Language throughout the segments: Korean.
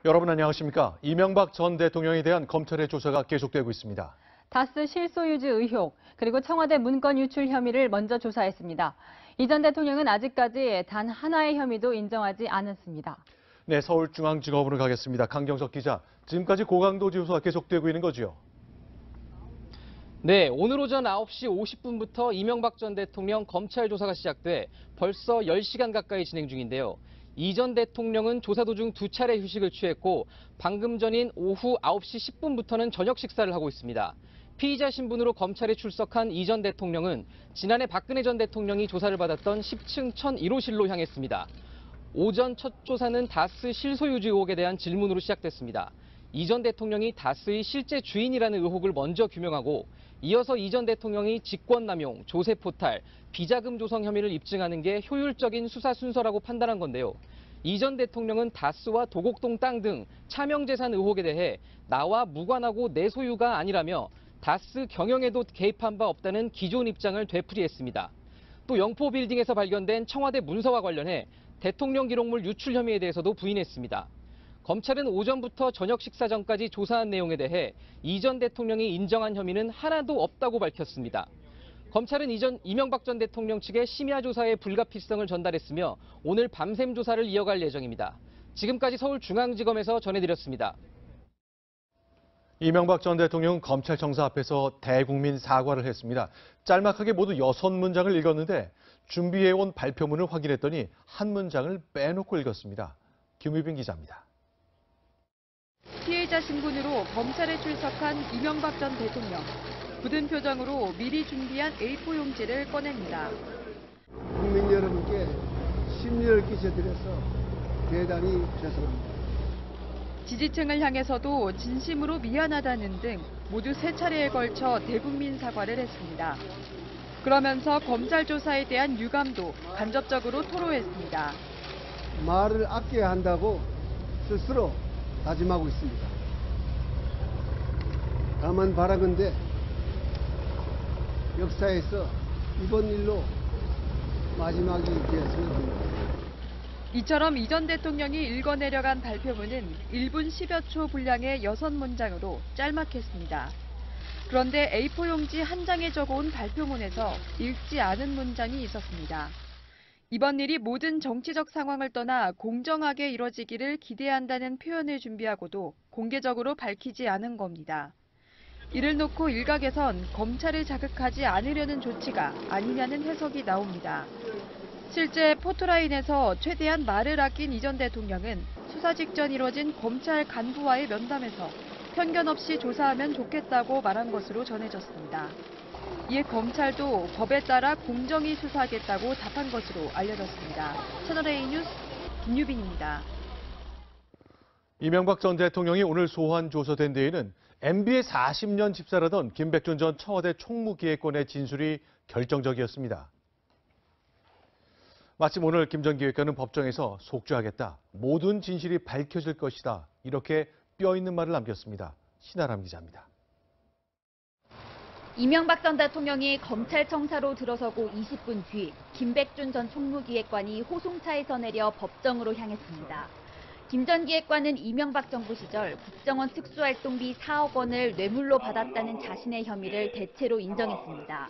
여러분 안녕하십니까? 이명박 전 대통령에 대한 검찰의 조사가 계속되고 있습니다. 다스 실소유주 의혹, 그리고 청와대 문건 유출 혐의를 먼저 조사했습니다. 이 전 대통령은 아직까지 단 하나의 혐의도 인정하지 않았습니다. 네, 서울중앙지검으로 가겠습니다. 강경석 기자, 지금까지 고강도 조사가 계속되고 있는 거죠? 네, 오늘 오전 9시 50분부터 이명박 전 대통령 검찰 조사가 시작돼 벌써 10시간 가까이 진행 중인데요. 이 전 대통령은 조사 도중 2차례 휴식을 취했고 방금 전인 오후 9시 10분부터는 저녁 식사를 하고 있습니다. 피의자 신분으로 검찰에 출석한 이 전 대통령은 지난해 박근혜 전 대통령이 조사를 받았던 10층 1001호실로 향했습니다. 오전 첫 조사는 다스 실소유주 의혹에 대한 질문으로 시작됐습니다. 이 전 대통령이 다스의 실제 주인이라는 의혹을 먼저 규명하고 이어서 이 전 대통령이 직권남용, 조세포탈, 비자금 조성 혐의를 입증하는 게 효율적인 수사 순서라고 판단한 건데요. 이 전 대통령은 다스와 도곡동 땅 등 차명재산 의혹에 대해 나와 무관하고 내 소유가 아니라며 다스 경영에도 개입한 바 없다는 기존 입장을 되풀이했습니다. 또 영포 빌딩에서 발견된 청와대 문서와 관련해 대통령 기록물 유출 혐의에 대해서도 부인했습니다. 검찰은 오전부터 저녁 식사 전까지 조사한 내용에 대해 이 전 대통령이 인정한 혐의는 하나도 없다고 밝혔습니다. 검찰은 이명박 전 대통령 측에 심야 조사의 불가피성을 전달했으며 오늘 밤샘 조사를 이어갈 예정입니다. 지금까지 서울중앙지검에서 전해드렸습니다. 이명박 전 대통령은 검찰청사 앞에서 대국민 사과를 했습니다. 짤막하게 모두 6문장을 읽었는데 준비해온 발표문을 확인했더니 한 문장을 빼놓고 읽었습니다. 김유빈 기자입니다. 피해자 신분으로 검찰에 출석한 이명박 전 대통령. 굳은 표정으로 미리 준비한 A4 용지를 꺼냅니다. 국민 여러분께 심려를 끼쳐드려서 대단히 죄송합니다. 지지층을 향해서도 진심으로 미안하다는 등 모두 3차례에 걸쳐 대국민 사과를 했습니다. 그러면서 검찰 조사에 대한 유감도 간접적으로 토로했습니다. 말을 아껴야 한다고 스스로 다짐하고 있습니다. 다만 바라건대 역사에서 이번 일로 마지막이 되었으면 합니다. 이처럼 이 전 대통령이 읽어내려간 발표문은 1분 10여 초 분량의 6문장으로 짤막했습니다. 그런데 A4 용지 한 장에 적어온 발표문에서 읽지 않은 문장이 있었습니다. 이번 일이 모든 정치적 상황을 떠나 공정하게 이뤄지기를 기대한다는 표현을 준비하고도 공개적으로 밝히지 않은 겁니다. 이를 놓고 일각에선 검찰을 자극하지 않으려는 조치가 아니냐는 해석이 나옵니다. 실제 포토라인에서 최대한 말을 아낀 이 전 대통령은 수사 직전 이뤄진 검찰 간부와의 면담에서 편견 없이 조사하면 좋겠다고 말한 것으로 전해졌습니다. 이에 검찰도 법에 따라 공정히 수사하겠다고 답한 것으로 알려졌습니다. 채널A 뉴스 김유빈입니다. 이명박 전 대통령이 오늘 소환 조사된 데에는 MB의 40년 집사라던 김백준 전 청와대 총무기획관의 진술이 결정적이었습니다. 마침 오늘 김 전 기획관은 법정에서 속죄하겠다, 모든 진실이 밝혀질 것이다, 이렇게 뼈있는 말을 남겼습니다. 신아람 기자입니다. 이명박 전 대통령이 검찰청사로 들어서고 20분 뒤 김백준 전 총무기획관이 호송차에서 내려 법정으로 향했습니다. 김 전 기획관은 이명박 정부 시절 국정원 특수활동비 4억 원을 뇌물로 받았다는 자신의 혐의를 대체로 인정했습니다.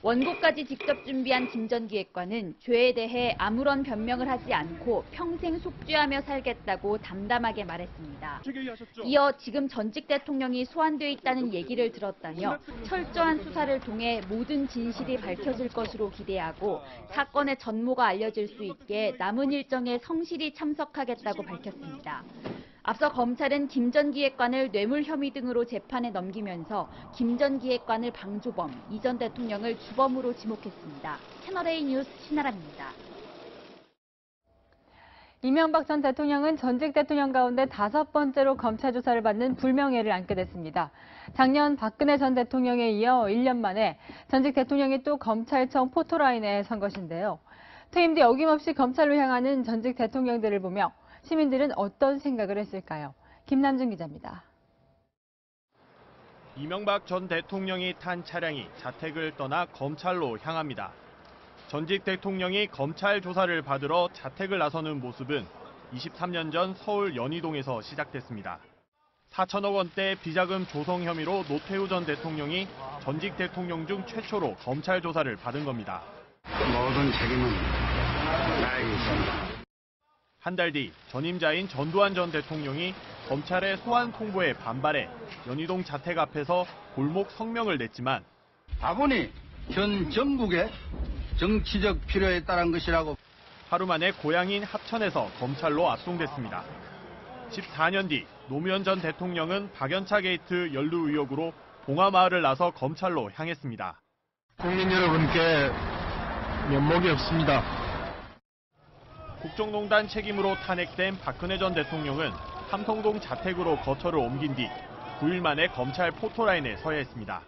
원고까지 직접 준비한 김 전 기획관은 죄에 대해 아무런 변명을 하지 않고 평생 속죄하며 살겠다고 담담하게 말했습니다. 이어 지금 전직 대통령이 소환돼 있다는 얘기를 들었다며 철저한 수사를 통해 모든 진실이 밝혀질 것으로 기대하고 사건의 전모가 알려질 수 있게 남은 일정에 성실히 참석하겠다고 밝혔습니다. 앞서 검찰은 김 전 기획관을 뇌물 혐의 등으로 재판에 넘기면서 김 전 기획관을 방조범, 이 전 대통령을 주범으로 지목했습니다. 채널A 뉴스 신아람입니다. 이명박 전 대통령은 전직 대통령 가운데 5번째로 검찰 조사를 받는 불명예를 안게 됐습니다. 작년 박근혜 전 대통령에 이어 1년 만에 전직 대통령이 또 검찰청 포토라인에 선 것인데요. 퇴임 뒤 어김없이 검찰로 향하는 전직 대통령들을 보며 시민들은 어떤 생각을 했을까요? 김남준 기자입니다. 이명박 전 대통령이 탄 차량이 자택을 떠나 검찰로 향합니다. 전직 대통령이 검찰 조사를 받으러 자택을 나서는 모습은 23년 전 서울 연희동에서 시작됐습니다. 4천억 원대 비자금 조성 혐의로 노태우 전 대통령이 전직 대통령 중 최초로 검찰 조사를 받은 겁니다. 모든 책임은 나에게 있습니다. 한 달 뒤 전임자인 전두환 전 대통령이 검찰의 소환 통보에 반발해 연희동 자택 앞에서 골목 성명을 냈지만 아버니 현 정국의 정치적 필요에 따른 것이라고. 하루 만에 고향인 합천에서 검찰로 압송됐습니다. 14년 뒤 노무현 전 대통령은 박연차 게이트 연루 의혹으로 봉화마을을 나서 검찰로 향했습니다. 국민 여러분께 면목이 없습니다. 국정농단 책임으로 탄핵된 박근혜 전 대통령은 삼성동 자택으로 거처를 옮긴 뒤 9일 만에 검찰 포토라인에 서야 했습니다.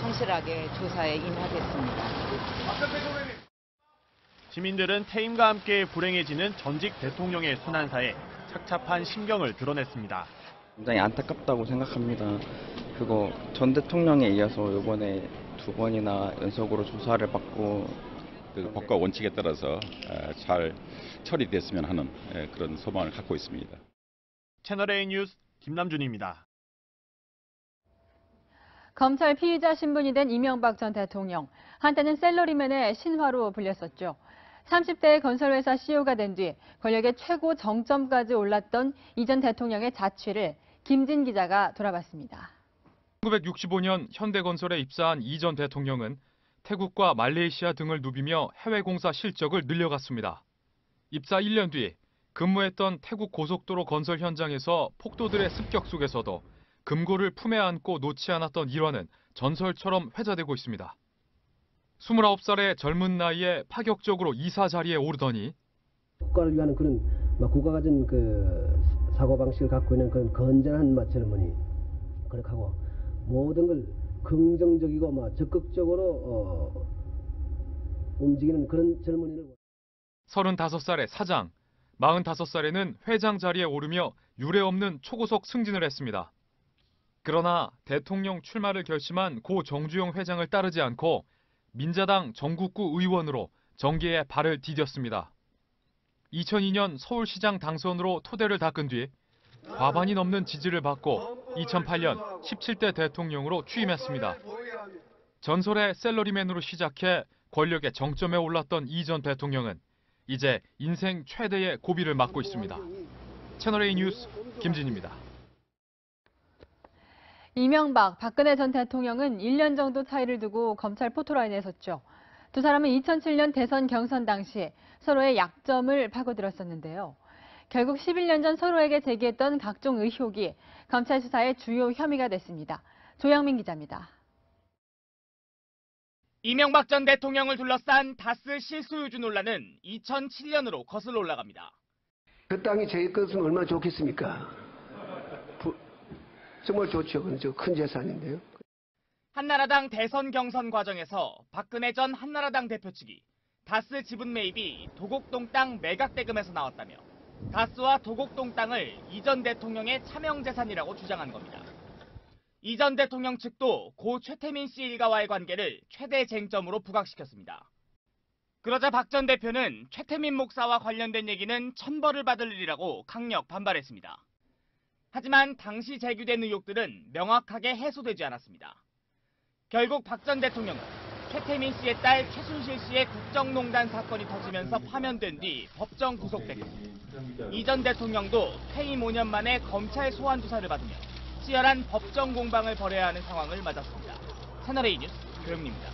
성실하게 조사에 임하겠습니다. 시민들은 퇴임과 함께 불행해지는 전직 대통령의 순환사에 착잡한 심경을 드러냈습니다. 굉장히 안타깝다고 생각합니다. 그거 전 대통령에 이어서 이번에 2번이나 연속으로 조사를 받고 그 법과 원칙에 따라서 잘 처리됐으면 하는 그런 소망을 갖고 있습니다. 채널A 뉴스 김남준입니다. 검찰 피의자 신분이 된 이명박 전 대통령. 한때는 셀러리맨의 신화로 불렸었죠. 30대 건설회사 CEO가 된 뒤 권력의 최고 정점까지 올랐던 이 전 대통령의 자취를 김진 기자가 돌아봤습니다. 1965년 현대건설에 입사한 이 전 대통령은 태국과 말레이시아 등을 누비며 해외 공사 실적을 늘려갔습니다. 입사 1년 뒤 근무했던 태국 고속도로 건설 현장에서 폭도들의 습격 속에서도 금고를 품에 안고 놓지 않았던 일화는 전설처럼 회자되고 있습니다. 29살의 젊은 나이에 파격적으로 이사 자리에 오르더니 국가를 위한 그런 국가가 가진 그 사고방식을 갖고 있는 그런 건전한 젊은이 그렇게 하고 모든 걸 긍정적이고 적극적으로 움직이는 그런 젊은이를 35살의 사장, 45살에는 회장 자리에 오르며 유례없는 초고속 승진을 했습니다. 그러나 대통령 출마를 결심한 고 정주영 회장을 따르지 않고 민자당 전국구 의원으로 정계에 발을 디뎠습니다. 2002년 서울시장 당선으로 토대를 닦은 뒤 과반이 넘는 지지를 받고 2008년 17대 대통령으로 취임했습니다. 전설의 셀러리맨으로 시작해 권력의 정점에 올랐던 이 전 대통령은 이제 인생 최대의 고비를 맞고 있습니다. 채널A 뉴스 김진입니다. 이명박, 박근혜 전 대통령은 1년 정도 차이를 두고 검찰 포토라인에 섰죠. 두 사람은 2007년 대선 경선 당시 서로의 약점을 파고들었었는데요. 결국 11년 전 서로에게 제기했던 각종 의혹이 검찰 수사의 주요 혐의가 됐습니다. 조영민 기자입니다. 이명박 전 대통령을 둘러싼 다스 실소유주 논란은 2007년으로 거슬러 올라갑니다. 그 땅이 제 것은 얼마나 좋겠습니까? 정말 좋죠. 그건 큰 재산인데요. 한나라당 대선 경선 과정에서 박근혜 전 한나라당 대표 측이 다스 지분 매입이 도곡동 땅 매각 대금에서 나왔다며 다스와 도곡동 땅을 이 전 대통령의 차명재산이라고 주장한 겁니다. 이 전 대통령 측도 고 최태민 씨 일가와의 관계를 최대 쟁점으로 부각시켰습니다. 그러자 박 전 대표는 최태민 목사와 관련된 얘기는 천벌을 받을 일이라고 강력 반발했습니다. 하지만 당시 제기된 의혹들은 명확하게 해소되지 않았습니다. 결국 박 전 대통령은 최태민 씨의 딸 최순실 씨의 국정농단 사건이 터지면서 파면된 뒤 법정 구속됐고 이 전 대통령도 퇴임 5년 만에 검찰 소환 조사를 받으며 치열한 법정 공방을 벌여야 하는 상황을 맞았습니다. 채널A 뉴스 조영민입니다.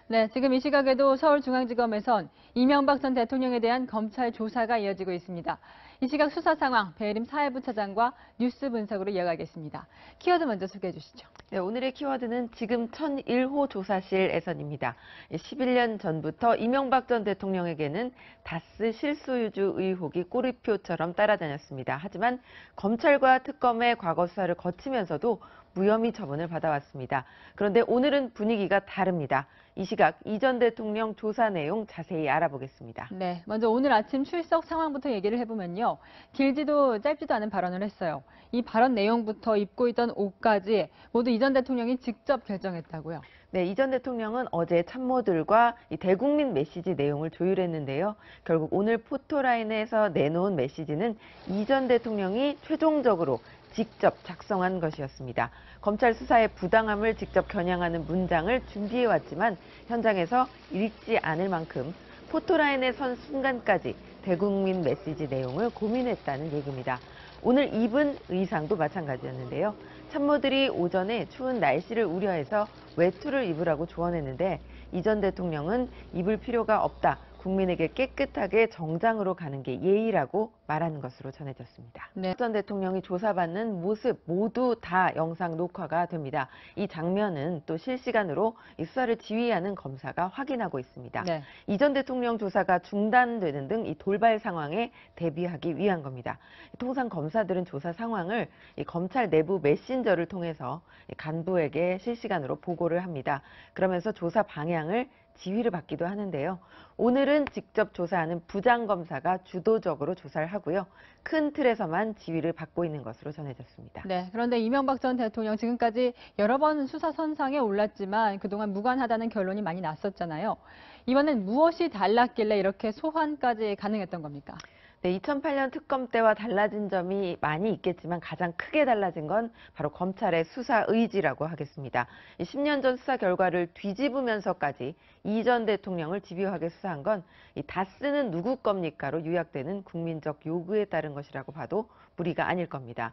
네, 지금 이 시각에도 서울중앙지검에선 이명박 전 대통령에 대한 검찰 조사가 이어지고 있습니다. 이 시각 수사 상황 배혜림 사회부차장과 뉴스 분석으로 이어가겠습니다. 키워드 먼저 소개해 주시죠. 네, 오늘의 키워드는 지금 1001호 조사실에선입니다. 11년 전부터 이명박 전 대통령에게는 다스 실소유주 의혹이 꼬리표처럼 따라다녔습니다. 하지만 검찰과 특검의 과거 수사를 거치면서도 무혐의 처분을 받아왔습니다. 그런데 오늘은 분위기가 다릅니다. 이 시각 이 전 대통령 조사 내용 자세히 알아보겠습니다. 네, 먼저 오늘 아침 출석 상황부터 얘기를 해보면요. 길지도 짧지도 않은 발언을 했어요. 이 발언 내용부터 입고 있던 옷까지 모두 이 전 대통령이 직접 결정했다고요. 네, 이 전 대통령은 어제 참모들과 이 대국민 메시지 내용을 조율했는데요. 결국 오늘 포토라인에서 내놓은 메시지는 이 전 대통령이 최종적으로 직접 작성한 것이었습니다. 검찰 수사의 부당함을 직접 겨냥하는 문장을 준비해왔지만 현장에서 읽지 않을 만큼 포토라인에 선 순간까지 대국민 메시지 내용을 고민했다는 얘기입니다. 오늘 입은 의상도 마찬가지였는데요. 참모들이 오전에 추운 날씨를 우려해서 외투를 입으라고 조언했는데 이 전 대통령은 입을 필요가 없다. 국민에게 깨끗하게 정장으로 가는 게 예의라고 말하는 것으로 전해졌습니다. 네. 전 대통령이 조사받는 모습 모두 다 영상 녹화가 됩니다. 이 장면은 또 실시간으로 이 수사를 지휘하는 검사가 확인하고 있습니다. 네. 이 전 대통령 조사가 중단되는 등 이 돌발 상황에 대비하기 위한 겁니다. 통상 검사들은 조사 상황을 이 검찰 내부 메신저를 통해서 간부에게 실시간으로 보고를 합니다. 그러면서 조사 방향을 지휘를 받기도 하는데요. 오늘은 직접 조사하는 부장검사가 주도적으로 조사를 하고요. 큰 틀에서만 지휘를 받고 있는 것으로 전해졌습니다. 네, 그런데 이명박 전 대통령 지금까지 여러 번 수사 선상에 올랐지만 그동안 무관하다는 결론이 많이 났었잖아요. 이번엔 무엇이 달랐길래 이렇게 소환까지 가능했던 겁니까? 네, 2008년 특검 때와 달라진 점이 많이 있겠지만 가장 크게 달라진 건 바로 검찰의 수사 의지라고 하겠습니다. 10년 전 수사 결과를 뒤집으면서까지 이 전 대통령을 집요하게 수사한 건 이 다스는 누구 겁니까로 요약되는 국민적 요구에 따른 것이라고 봐도 무리가 아닐 겁니다.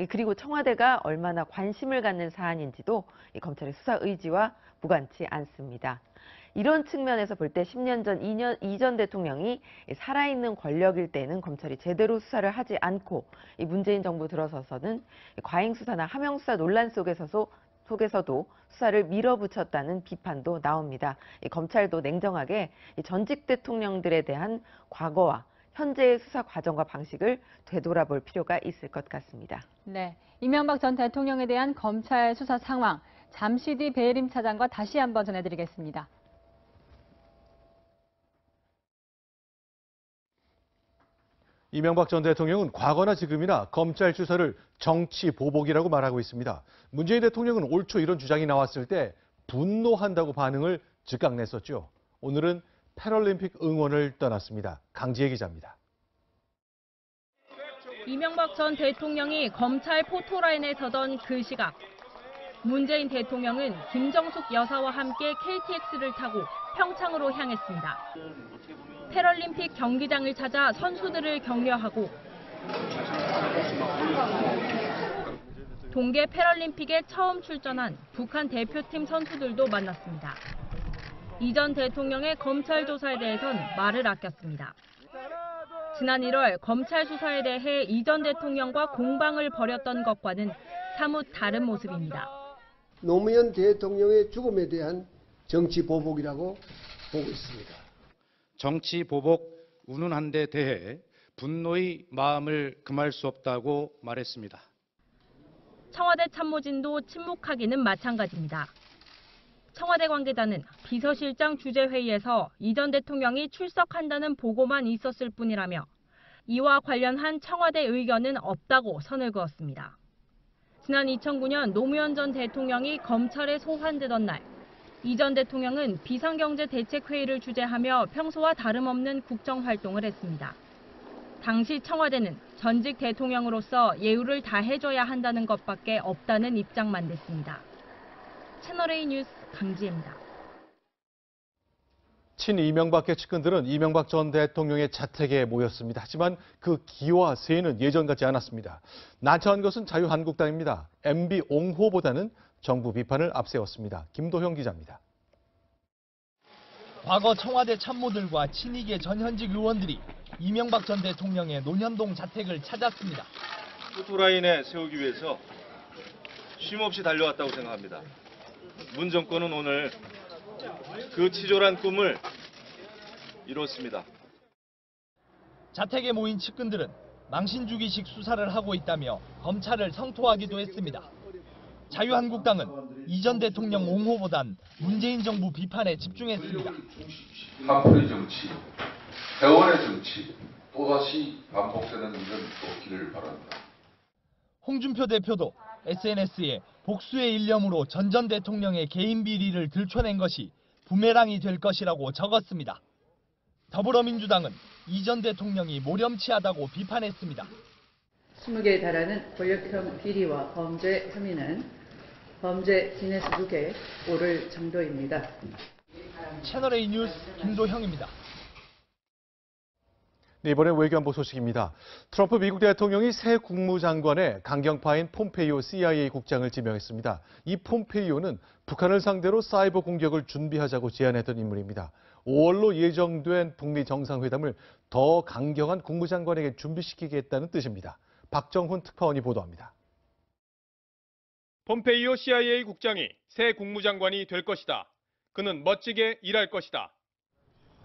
그리고 청와대가 얼마나 관심을 갖는 사안인지도 이 검찰의 수사 의지와 무관치 않습니다. 이런 측면에서 볼 때 10년 전 이 전 대통령이 살아있는 권력일 때는 검찰이 제대로 수사를 하지 않고 이 문재인 정부 들어서서는 과잉 수사나 하명 수사 논란 속에서도 수사를 밀어붙였다는 비판도 나옵니다. 검찰도 냉정하게 전직 대통령들에 대한 과거와 현재의 수사 과정과 방식을 되돌아볼 필요가 있을 것 같습니다. 네, 이명박 전 대통령에 대한 검찰 수사 상황, 잠시 뒤 배혜림 차장과 다시 한번 전해드리겠습니다. 이명박 전 대통령은 과거나 지금이나 검찰 수사를 정치 보복이라고 말하고 있습니다. 문재인 대통령은 올 초 이런 주장이 나왔을 때 분노한다고 반응을 즉각 냈었죠. 오늘은 패럴림픽 응원을 떠났습니다. 강지혜 기자입니다. 이명박 전 대통령이 검찰 포토라인에 서던 그 시각. 문재인 대통령은 김정숙 여사와 함께 KTX를 타고 평창으로 향했습니다. 패럴림픽 경기장을 찾아 선수들을 격려하고 동계 패럴림픽에 처음 출전한 북한 대표팀 선수들도 만났습니다. 이 전 대통령의 검찰 조사에 대해선 말을 아꼈습니다. 지난 1월 검찰 수사에 대해 이 전 대통령과 공방을 벌였던 것과는 사뭇 다른 모습입니다. 노무현 대통령의 죽음에 대한 정치 보복이라고 보고 있습니다. 정치 보복 운운한 데 대해 분노의 마음을 금할 수 없다고 말했습니다. 청와대 참모진도 침묵하기는 마찬가지입니다. 청와대 관계자는 비서실장 주재회의에서 이 전 대통령이 출석한다는 보고만 있었을 뿐이라며 이와 관련한 청와대 의견은 없다고 선을 그었습니다. 지난 2009년 노무현 전 대통령이 검찰에 소환되던 날, 이 전 대통령은 비상경제대책회의를 주재하며 평소와 다름없는 국정활동을 했습니다. 당시 청와대는 전직 대통령으로서 예우를 다해줘야 한다는 것밖에 없다는 입장만 냈습니다. 채널A 뉴스 강지혜입니다. 친이명박계 측근들은 이명박 전 대통령의 자택에 모였습니다. 하지만 그 기와 세는 예전 같지 않았습니다. 난처한 것은 자유한국당입니다. MB 옹호보다는 정부 비판을 앞세웠습니다. 김도형 기자입니다. 과거 청와대 참모들과 친이계 전현직 의원들이 이명박 전 대통령의 논현동 자택을 찾았습니다. 포토라인에 세우기 위해서 쉼없이 달려왔다고 생각합니다. 문 정권은 오늘 그 치졸한 꿈을 이뤘습니다. 자택에 모인 측근들은 망신주기식 수사를 하고 있다며 검찰을 성토하기도 했습니다. 자유한국당은 이 전 대통령 옹호보단 문재인 정부 비판에 집중했습니다. 한풀의 정치, 세월의 정치, 또다시 반복되는 일은 없기를 바란다. 홍준표 대표도 SNS에 복수의 일념으로 전 대통령의 개인 비리를 들춰낸 것이 부메랑이 될 것이라고 적었습니다. 더불어민주당은 이 전 대통령이 모렴치하다고 비판했습니다. 20개에 달하는 권력형 비리와 범죄 혐의는 범죄 기네스 북에 오를 정도입니다. 채널A 뉴스 김도형입니다. 네, 이번엔 외교안보 소식입니다. 트럼프 미국 대통령이 새 국무장관에 강경파인 폼페이오 CIA 국장을 지명했습니다. 이 폼페이오는 북한을 상대로 사이버 공격을 준비하자고 제안했던 인물입니다. 5월로 예정된 북미 정상회담을 더 강경한 국무장관에게 준비시키겠다는 뜻입니다. 박정훈 특파원이 보도합니다. 폼페이오 CIA 국장이 새 국무장관이 될 것이다. 그는 멋지게 일할 것이다.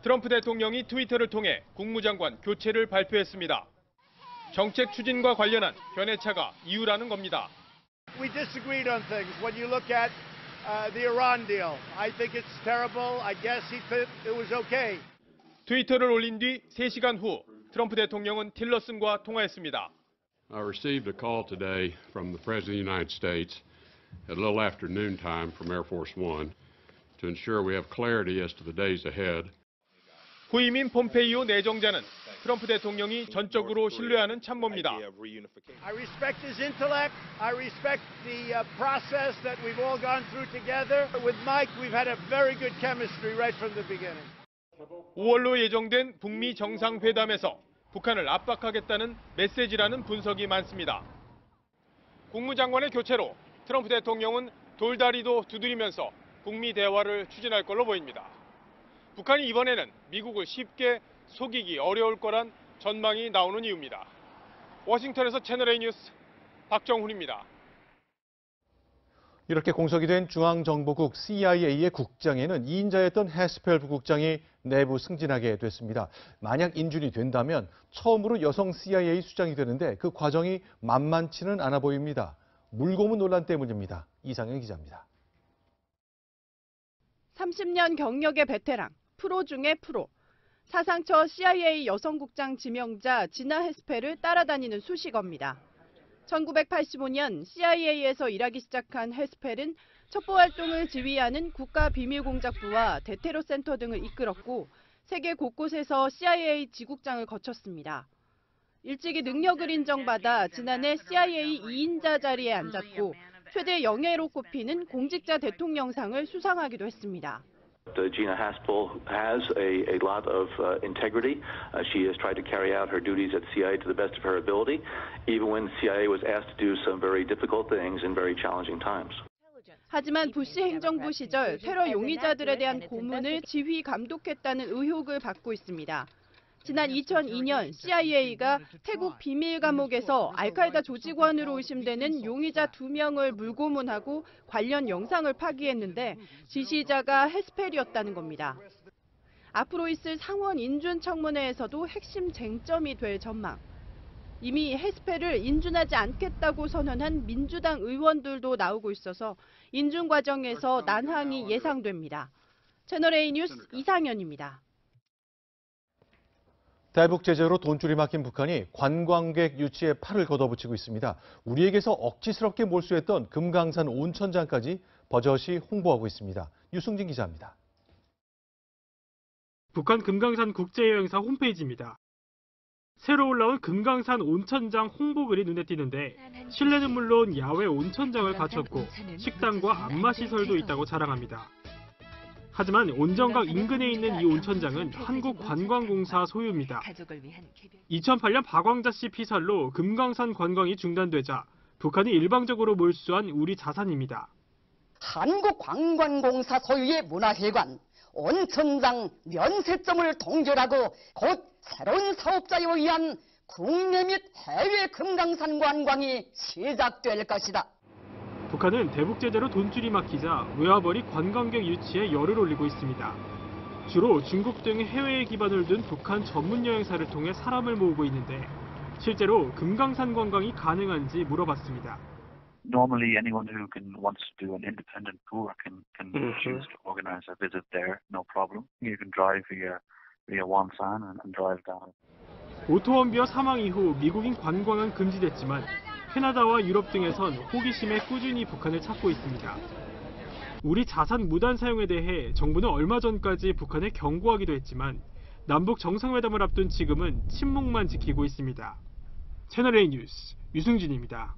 트럼프 대통령이 트위터를 통해 국무장관 교체를 발표했습니다. 정책 추진과 관련한 견해차가 이유라는 겁니다. We disagreed on things. When you look at the Iran deal, I think it's terrible. I guess he thought it was okay. 트위터를 올린 뒤 3시간 후 트럼프 대통령은 틸러슨과 통화했습니다. I received a call today from the President of the United States at a little after noontime from Air Force One to ensure we have clarity as to the days ahead. 후임인 폼페이오 내정자는 트럼프 대통령이 전적으로 신뢰하는 참모입니다. I respect his intellect. I respect the process that we've all gone through together. With Mike, we've had a very good chemistry right from the beginning. 5월로 예정된 북미 정상회담에서 북한을 압박하겠다는 메시지라는 분석이 많습니다. 국무장관의 교체로 트럼프 대통령은 돌다리도 두드리면서 북미 대화를 추진할 걸로 보입니다. 북한이 이번에는 미국을 쉽게 속이기 어려울 거란 전망이 나오는 이유입니다. 워싱턴에서 채널A 뉴스 박정훈입니다. 이렇게 공석이 된 중앙정보국 CIA의 국장에는 2인자였던 해스펠 부국장이 내부 승진하게 됐습니다. 만약 인준이 된다면 처음으로 여성 CIA 수장이 되는데 그 과정이 만만치는 않아 보입니다. 물고문 논란 때문입니다. 이상현 기자입니다. 30년 경력의 베테랑, 프로 중의 프로. 사상처 CIA 여성국장 지명자 지나 해스펠을 따라다니는 수식어입니다. 1985년 CIA에서 일하기 시작한 해스펠은 첩보 활동을 지휘하는 국가비밀공작부와 대테러 센터 등을 이끌었고 세계 곳곳에서 CIA 지국장을 거쳤습니다. 일찍이 능력을 인정받아 지난해 CIA 2인자 자리에 앉았고 최대 영예로 꼽히는 공직자 대통령상을 수상하기도 했습니다. Gina Haspel has a lot of integrity. She has tried to carry out her duties at CIA to the best of her ability, even when CIA was asked to do some very difficult things in very challenging times. 하지만 부시 행정부 시절 테러 용의자들에 대한 고문을 지휘 감독했다는 의혹을 받고 있습니다. 지난 2002년 CIA가 태국 비밀 감옥에서 알카에다 조직원으로 의심되는 용의자 2명을 물고문하고 관련 영상을 파기했는데 지시자가 해스펠이었다는 겁니다. 앞으로 있을 상원 인준 청문회에서도 핵심 쟁점이 될 전망. 이미 해스펠을 인준하지 않겠다고 선언한 민주당 의원들도 나오고 있어서 인준 과정에서 난항이 예상됩니다. 채널A 뉴스 이상현입니다. 대북 제재로 돈줄이 막힌 북한이 관광객 유치에 팔을 걷어붙이고 있습니다. 우리에게서 억지스럽게 몰수했던 금강산 온천장까지 버젓이 홍보하고 있습니다. 유승진 기자입니다. 북한 금강산 국제여행사 홈페이지입니다. 새로 올라온 금강산 온천장 홍보글이 눈에 띄는데 실내는 물론 야외 온천장을 갖췄고 식당과 안마시설도 있다고 자랑합니다. 하지만 온정각 인근에 있는 이 온천장은 한국관광공사 소유입니다. 2008년 박광자 씨 피살로 금강산 관광이 중단되자 북한이 일방적으로 몰수한 우리 자산입니다. 한국관광공사 소유의 문화회관, 온천장 면세점을 동결하고 곧 새로운 사업자에 의한 국내 및 해외 금강산 관광이 시작될 것이다. 북한은 대북 제재로 돈줄이 막히자 외화벌이 관광객 유치에 열을 올리고 있습니다. 주로 중국 등 해외에 기반을 둔 북한 전문 여행사를 통해 사람을 모으고 있는데 실제로 금강산 관광이 가능한지 물어봤습니다. normally anyone who wants to do an independent tour can choose to organize a visit there, no problem. You can drive via Wonsan and drive down. 오토원비어 사망 이후 미국인 관광은 금지됐지만 캐나다와 유럽 등에선 호기심에 꾸준히 북한을 찾고 있습니다. 우리 자산 무단 사용에 대해 정부는 얼마 전까지 북한을 경고하기도 했지만 남북 정상회담을 앞둔 지금은 침묵만 지키고 있습니다. 채널A 뉴스 유승진입니다.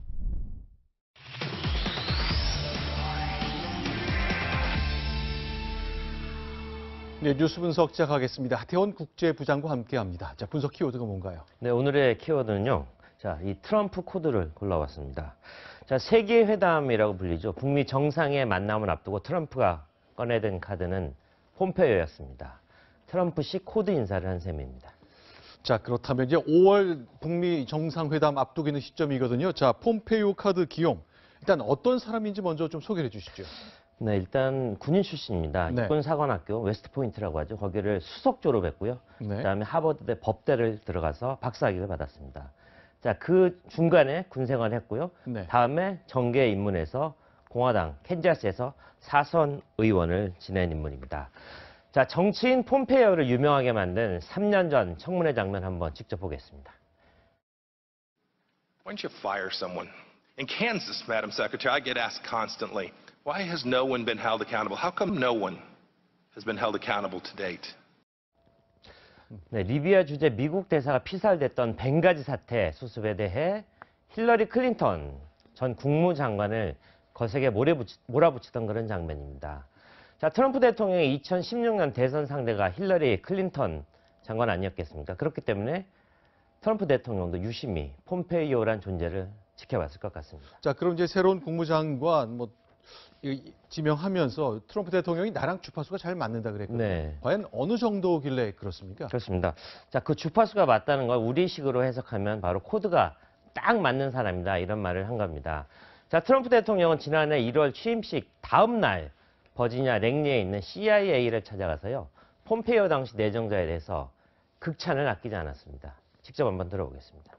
네, 뉴스 분석 시작하겠습니다. 하태원 국제부장과 함께합니다. 자, 분석 키워드가 뭔가요? 네, 오늘의 키워드는요. 자, 이 트럼프 코드를 골라왔습니다. 자, 세계 회담이라고 불리죠. 북미 정상의 만남을 앞두고 트럼프가 꺼내든 카드는 폼페이오였습니다. 트럼프식 코드 인사를 한 셈입니다. 자, 그렇다면 이제 5월 북미 정상회담 앞두고 있는 시점이거든요. 자, 폼페이오 카드 기용. 일단 어떤 사람인지 먼저 좀 소개해 주시죠. 네, 일단 군인 출신입니다. 네. 육군사관학교 웨스트포인트라고 하죠. 거기를 수석 졸업했고요. 네. 그다음에 하버드대 법대를 들어가서 박사학위를 받았습니다. 자, 그 중간에 군 생활을 했고요. 네. 다음에 정계에 입문해서 공화당 캔자스에서 사선 의원을 지낸 인물입니다. 자, 정치인 폼페이오를 유명하게 만든 3년 전 청문회 장면 한번 직접 보겠습니다. Why don't you fire someone? In Kansas, Madam Secretary, I get asked constantly, why has no one been held accountable? How come no one has been held accountable to date? 네, 리비아 주재 미국 대사가 피살됐던 벵가지 사태 수습에 대해 힐러리 클린턴 전 국무장관을 거세게 몰아붙이던 그런 장면입니다. 자, 트럼프 대통령의 2016년 대선 상대가 힐러리 클린턴 장관 아니었겠습니까? 그렇기 때문에 트럼프 대통령도 유심히 폼페이오란 존재를 지켜봤을 것 같습니다. 자, 그럼 이제 새로운 국무장관 지명하면서 트럼프 대통령이 나랑 주파수가 잘 맞는다 그랬거든요. 네. 과연 어느 정도길래 그렇습니까? 그렇습니다. 자, 그 주파수가 맞다는 걸 우리식으로 해석하면 바로 코드가 딱 맞는 사람이다 이런 말을 한 겁니다. 자, 트럼프 대통령은 지난해 1월 취임식 다음 날 버지니아 랭리에 있는 CIA를 찾아가서요. 폼페이오 당시 내정자에 대해서 극찬을 아끼지 않았습니다. 직접 한번 들어보겠습니다.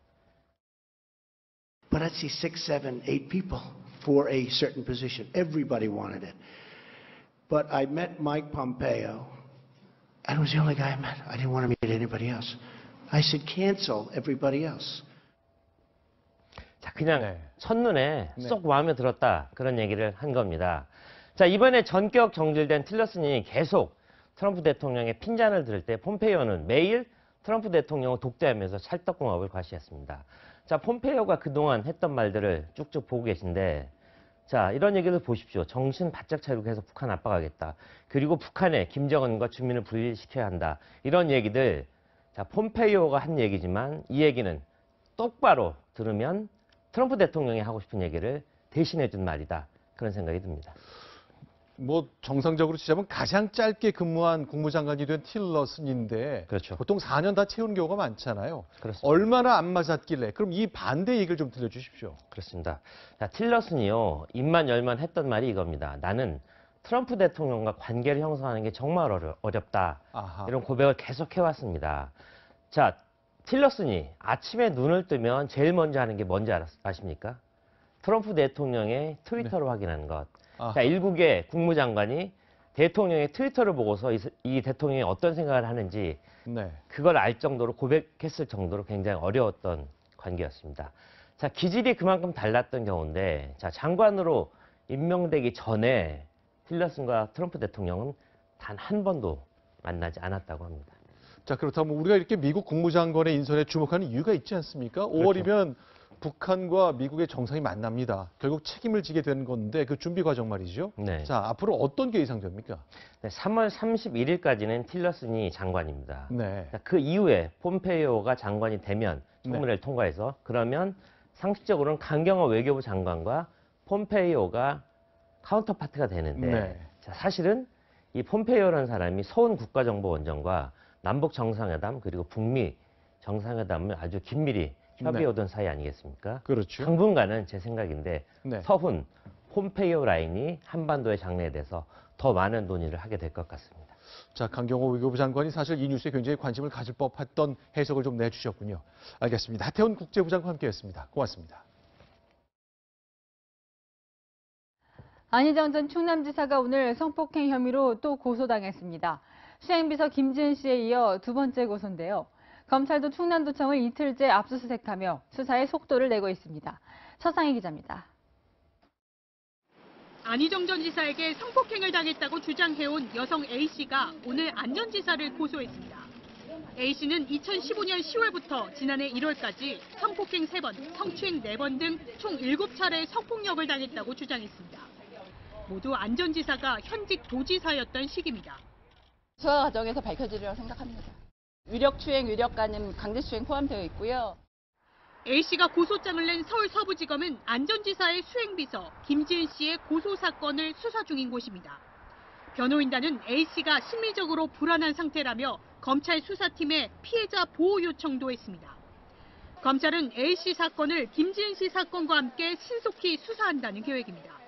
But I'd see 6, 7, 8 people for a certain position. Everybody wanted it. But I met Mike Pompeo, and it was the only guy I met. I didn't want to meet anybody else. I said, cancel everybody else. 자, 그냥 첫눈에 쏙 마음에 들었다 그런 얘기를 한 겁니다. 자, 이번에 전격 정질된 틸러슨이 계속 트럼프 대통령의 핀잔을 들을 때 폼페이오는 매일 트럼프 대통령을 독대하면서 찰떡궁합을 과시했습니다. 자, 폼페이오가 그동안 했던 말들을 쭉쭉 보고 계신데, 자, 이런 얘기를 보십시오. 정신 바짝 차리고 계속 북한 압박하겠다. 그리고 북한에 김정은과 주민을 분리시켜야 한다. 이런 얘기들, 자, 폼페이오가 한 얘기지만 이 얘기는 똑바로 들으면 트럼프 대통령이 하고 싶은 얘기를 대신해 준 말이다. 그런 생각이 듭니다. 정상적으로 치자면 가장 짧게 근무한 국무장관이 된 틸러슨인데 그렇죠. 보통 4년 다 채우는 경우가 많잖아요. 그렇습니다. 얼마나 안 맞았길래? 그럼 이 반대 얘기를 좀 들려주십시오. 그렇습니다. 자, 틸러슨이요. 입만 열만 했던 말이 이겁니다. 나는 트럼프 대통령과 관계를 형성하는 게 정말 어렵다. 아하. 이런 고백을 계속 해왔습니다. 자, 틸러슨이 아침에 눈을 뜨면 제일 먼저 하는 게 뭔지 아십니까? 트럼프 대통령의 트위터를 확인하는 것. 자, 일국의 국무장관이 대통령의 트위터를 보고서 이 대통령이 어떤 생각을 하는지 그걸 알 정도로 고백했을 정도로 굉장히 어려웠던 관계였습니다. 자, 기질이 그만큼 달랐던 경우인데, 자, 장관으로 임명되기 전에 틸러슨과 트럼프 대통령은 단 한 번도 만나지 않았다고 합니다. 자, 그렇다면 우리가 이렇게 미국 국무장관의 인선에 주목하는 이유가 있지 않습니까? 5월이면 북한과 미국의 정상이 만납니다. 결국 책임을 지게 되는 건데 그 준비 과정 말이죠. 네. 자, 앞으로 어떤 게 예상됩니까? 네, 3월 31일까지는 틸러슨이 장관입니다. 네. 자, 그 이후에 폼페이오가 장관이 되면 청문회를 통과해서 그러면 상식적으로는 강경화 외교부 장관과 폼페이오가 카운터파트가 되는데 자, 사실은 이 폼페이오라는 사람이 서훈 국가정보원장과 남북 정상회담 그리고 북미 정상회담을 아주 긴밀히 협의해오던 사이 아니겠습니까? 그렇죠. 당분간은 제 생각인데 서훈, 폼페이오 라인이 한반도의 장래에 대해서 더 많은 논의를 하게 될 것 같습니다. 자, 강경호 외교부 장관이 사실 이 뉴스에 굉장히 관심을 가질 법했던 해석을 좀 내주셨군요. 알겠습니다. 하태원 국제부장과 함께했습니다. 고맙습니다. 안희정 전 충남지사가 오늘 성폭행 혐의로 또 고소당했습니다. 수행비서 김지은 씨에 이어 두 번째 고소인데요. 검찰도 충남도청을 이틀째 압수수색하며 수사에 속도를 내고 있습니다. 서상희 기자입니다. 안희정 전 지사에게 성폭행을 당했다고 주장해온 여성 A씨가 오늘 안 전 지사를 고소했습니다. A씨는 2015년 10월부터 지난해 1월까지 성폭행 3번, 성추행 4번 등 총 7차례 성폭력을 당했다고 주장했습니다. 모두 안 전 지사가 현직 도지사였던 시기입니다. 수사 과정에서 밝혀지리라고 생각합니다. 위력추행, 위력가는 강제추행 포함되어 있고요. A씨가 고소장을 낸 서울 서부지검은 안 전 지사의 수행비서 김지은 씨의 고소 사건을 수사 중인 곳입니다. 변호인단은 A씨가 심리적으로 불안한 상태라며 검찰 수사팀에 피해자 보호 요청도 했습니다. 검찰은 A씨 사건을 김지은 씨 사건과 함께 신속히 수사한다는 계획입니다.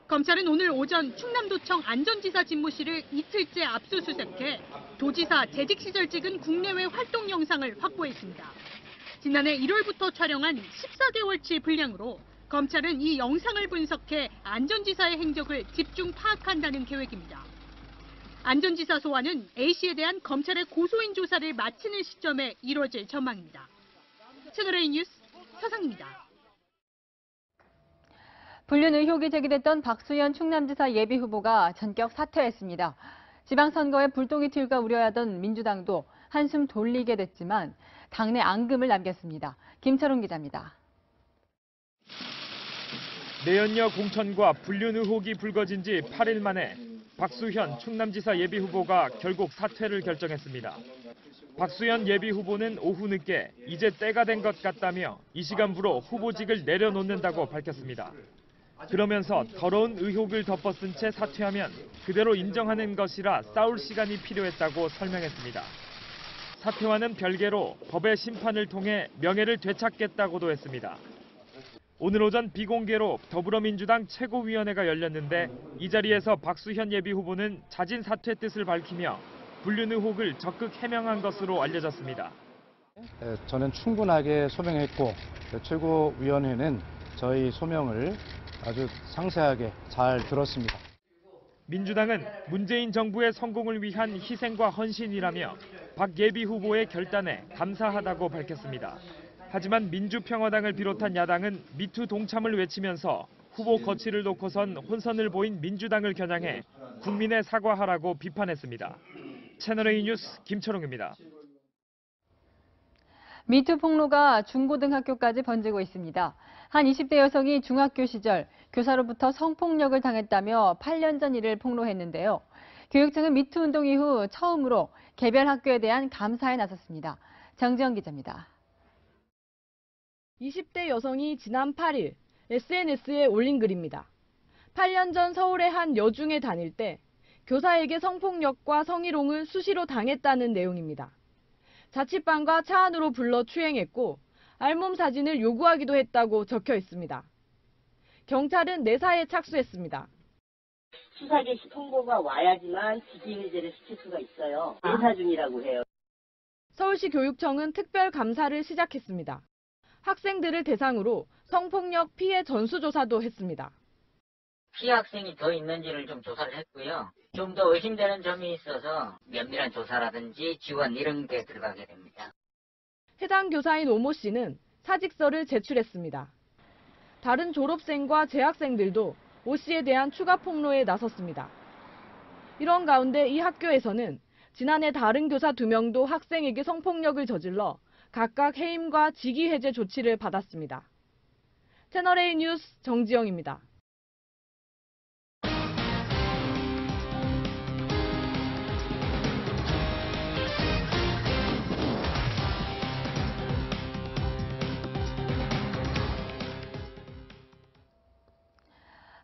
검찰은 오늘 오전 충남도청 안전지사 집무실을 이틀째 압수수색해 도지사 재직 시절 찍은 국내외 활동 영상을 확보했습니다. 지난해 1월부터 촬영한 14개월치 분량으로 검찰은 이 영상을 분석해 안전지사의 행적을 집중 파악한다는 계획입니다. 안전지사 소환은 A씨에 대한 검찰의 고소인 조사를 마치는 시점에 이뤄질 전망입니다. 채널A 뉴스 서상입니다. 불륜 의혹이 제기됐던 박수현 충남지사 예비후보가 전격 사퇴했습니다. 지방선거에 불똥이 튈까 우려하던 민주당도 한숨 돌리게 됐지만 당내 앙금을 남겼습니다. 김철웅 기자입니다. 내연녀 공천과 불륜 의혹이 불거진 지 8일 만에 박수현 충남지사 예비후보가 결국 사퇴를 결정했습니다. 박수현 예비후보는 오후 늦게 이제 때가 된 것 같다며 이 시간부로 후보직을 내려놓는다고 밝혔습니다. 그러면서 더러운 의혹을 덮어쓴 채 사퇴하면 그대로 인정하는 것이라 싸울 시간이 필요했다고 설명했습니다. 사퇴와는 별개로 법의 심판을 통해 명예를 되찾겠다고도 했습니다. 오늘 오전 비공개로 더불어민주당 최고위원회가 열렸는데 이 자리에서 박수현 예비후보는 자진 사퇴 뜻을 밝히며 불륜 의혹을 적극 해명한 것으로 알려졌습니다. 저는 충분하게 소명했고 최고위원회는 저희 소명을 아주 상세하게 잘 들었습니다. 민주당은 문재인 정부의 성공을 위한 희생과 헌신이라며 박 예비 후보의 결단에 감사하다고 밝혔습니다. 하지만 민주평화당을 비롯한 야당은 미투 동참을 외치면서 후보 거취를 놓고선 혼선을 보인 민주당을 겨냥해 국민에 사과하라고 비판했습니다. 채널A 뉴스 김철웅입니다. 미투 폭로가 중고등학교까지 번지고 있습니다. 한 20대 여성이 중학교 시절 교사로부터 성폭력을 당했다며 8년 전 일을 폭로했는데요. 교육청은 미투 운동 이후 처음으로 개별 학교에 대한 감사에 나섰습니다. 정지영 기자입니다. 20대 여성이 지난 8일 SNS에 올린 글입니다. 8년 전 서울의 한 여중에 다닐 때 교사에게 성폭력과 성희롱을 수시로 당했다는 내용입니다. 자취방과 차 안으로 불러 추행했고 알몸 사진을 요구하기도 했다고 적혀 있습니다. 경찰은 내사에 착수했습니다. 수사 개시 통보가 와야지만 지지의제를 시킬 수가 있어요. 내사 중이라고 해요. 서울시 교육청은 특별 감사를 시작했습니다. 학생들을 대상으로 성폭력 피해 전수조사도 했습니다. 피해 학생이 더 있는지를 좀 조사를 했고요. 좀 더 의심되는 점이 있어서 면밀한 조사라든지 지원 이런 게 들어가게 됩니다. 해당 교사인 오모 씨는 사직서를 제출했습니다. 다른 졸업생과 재학생들도 오 씨에 대한 추가 폭로에 나섰습니다. 이런 가운데 이 학교에서는 지난해 다른 교사 2명도 학생에게 성폭력을 저질러 각각 해임과 직위 해제 조치를 받았습니다. 채널A 뉴스 정지영입니다.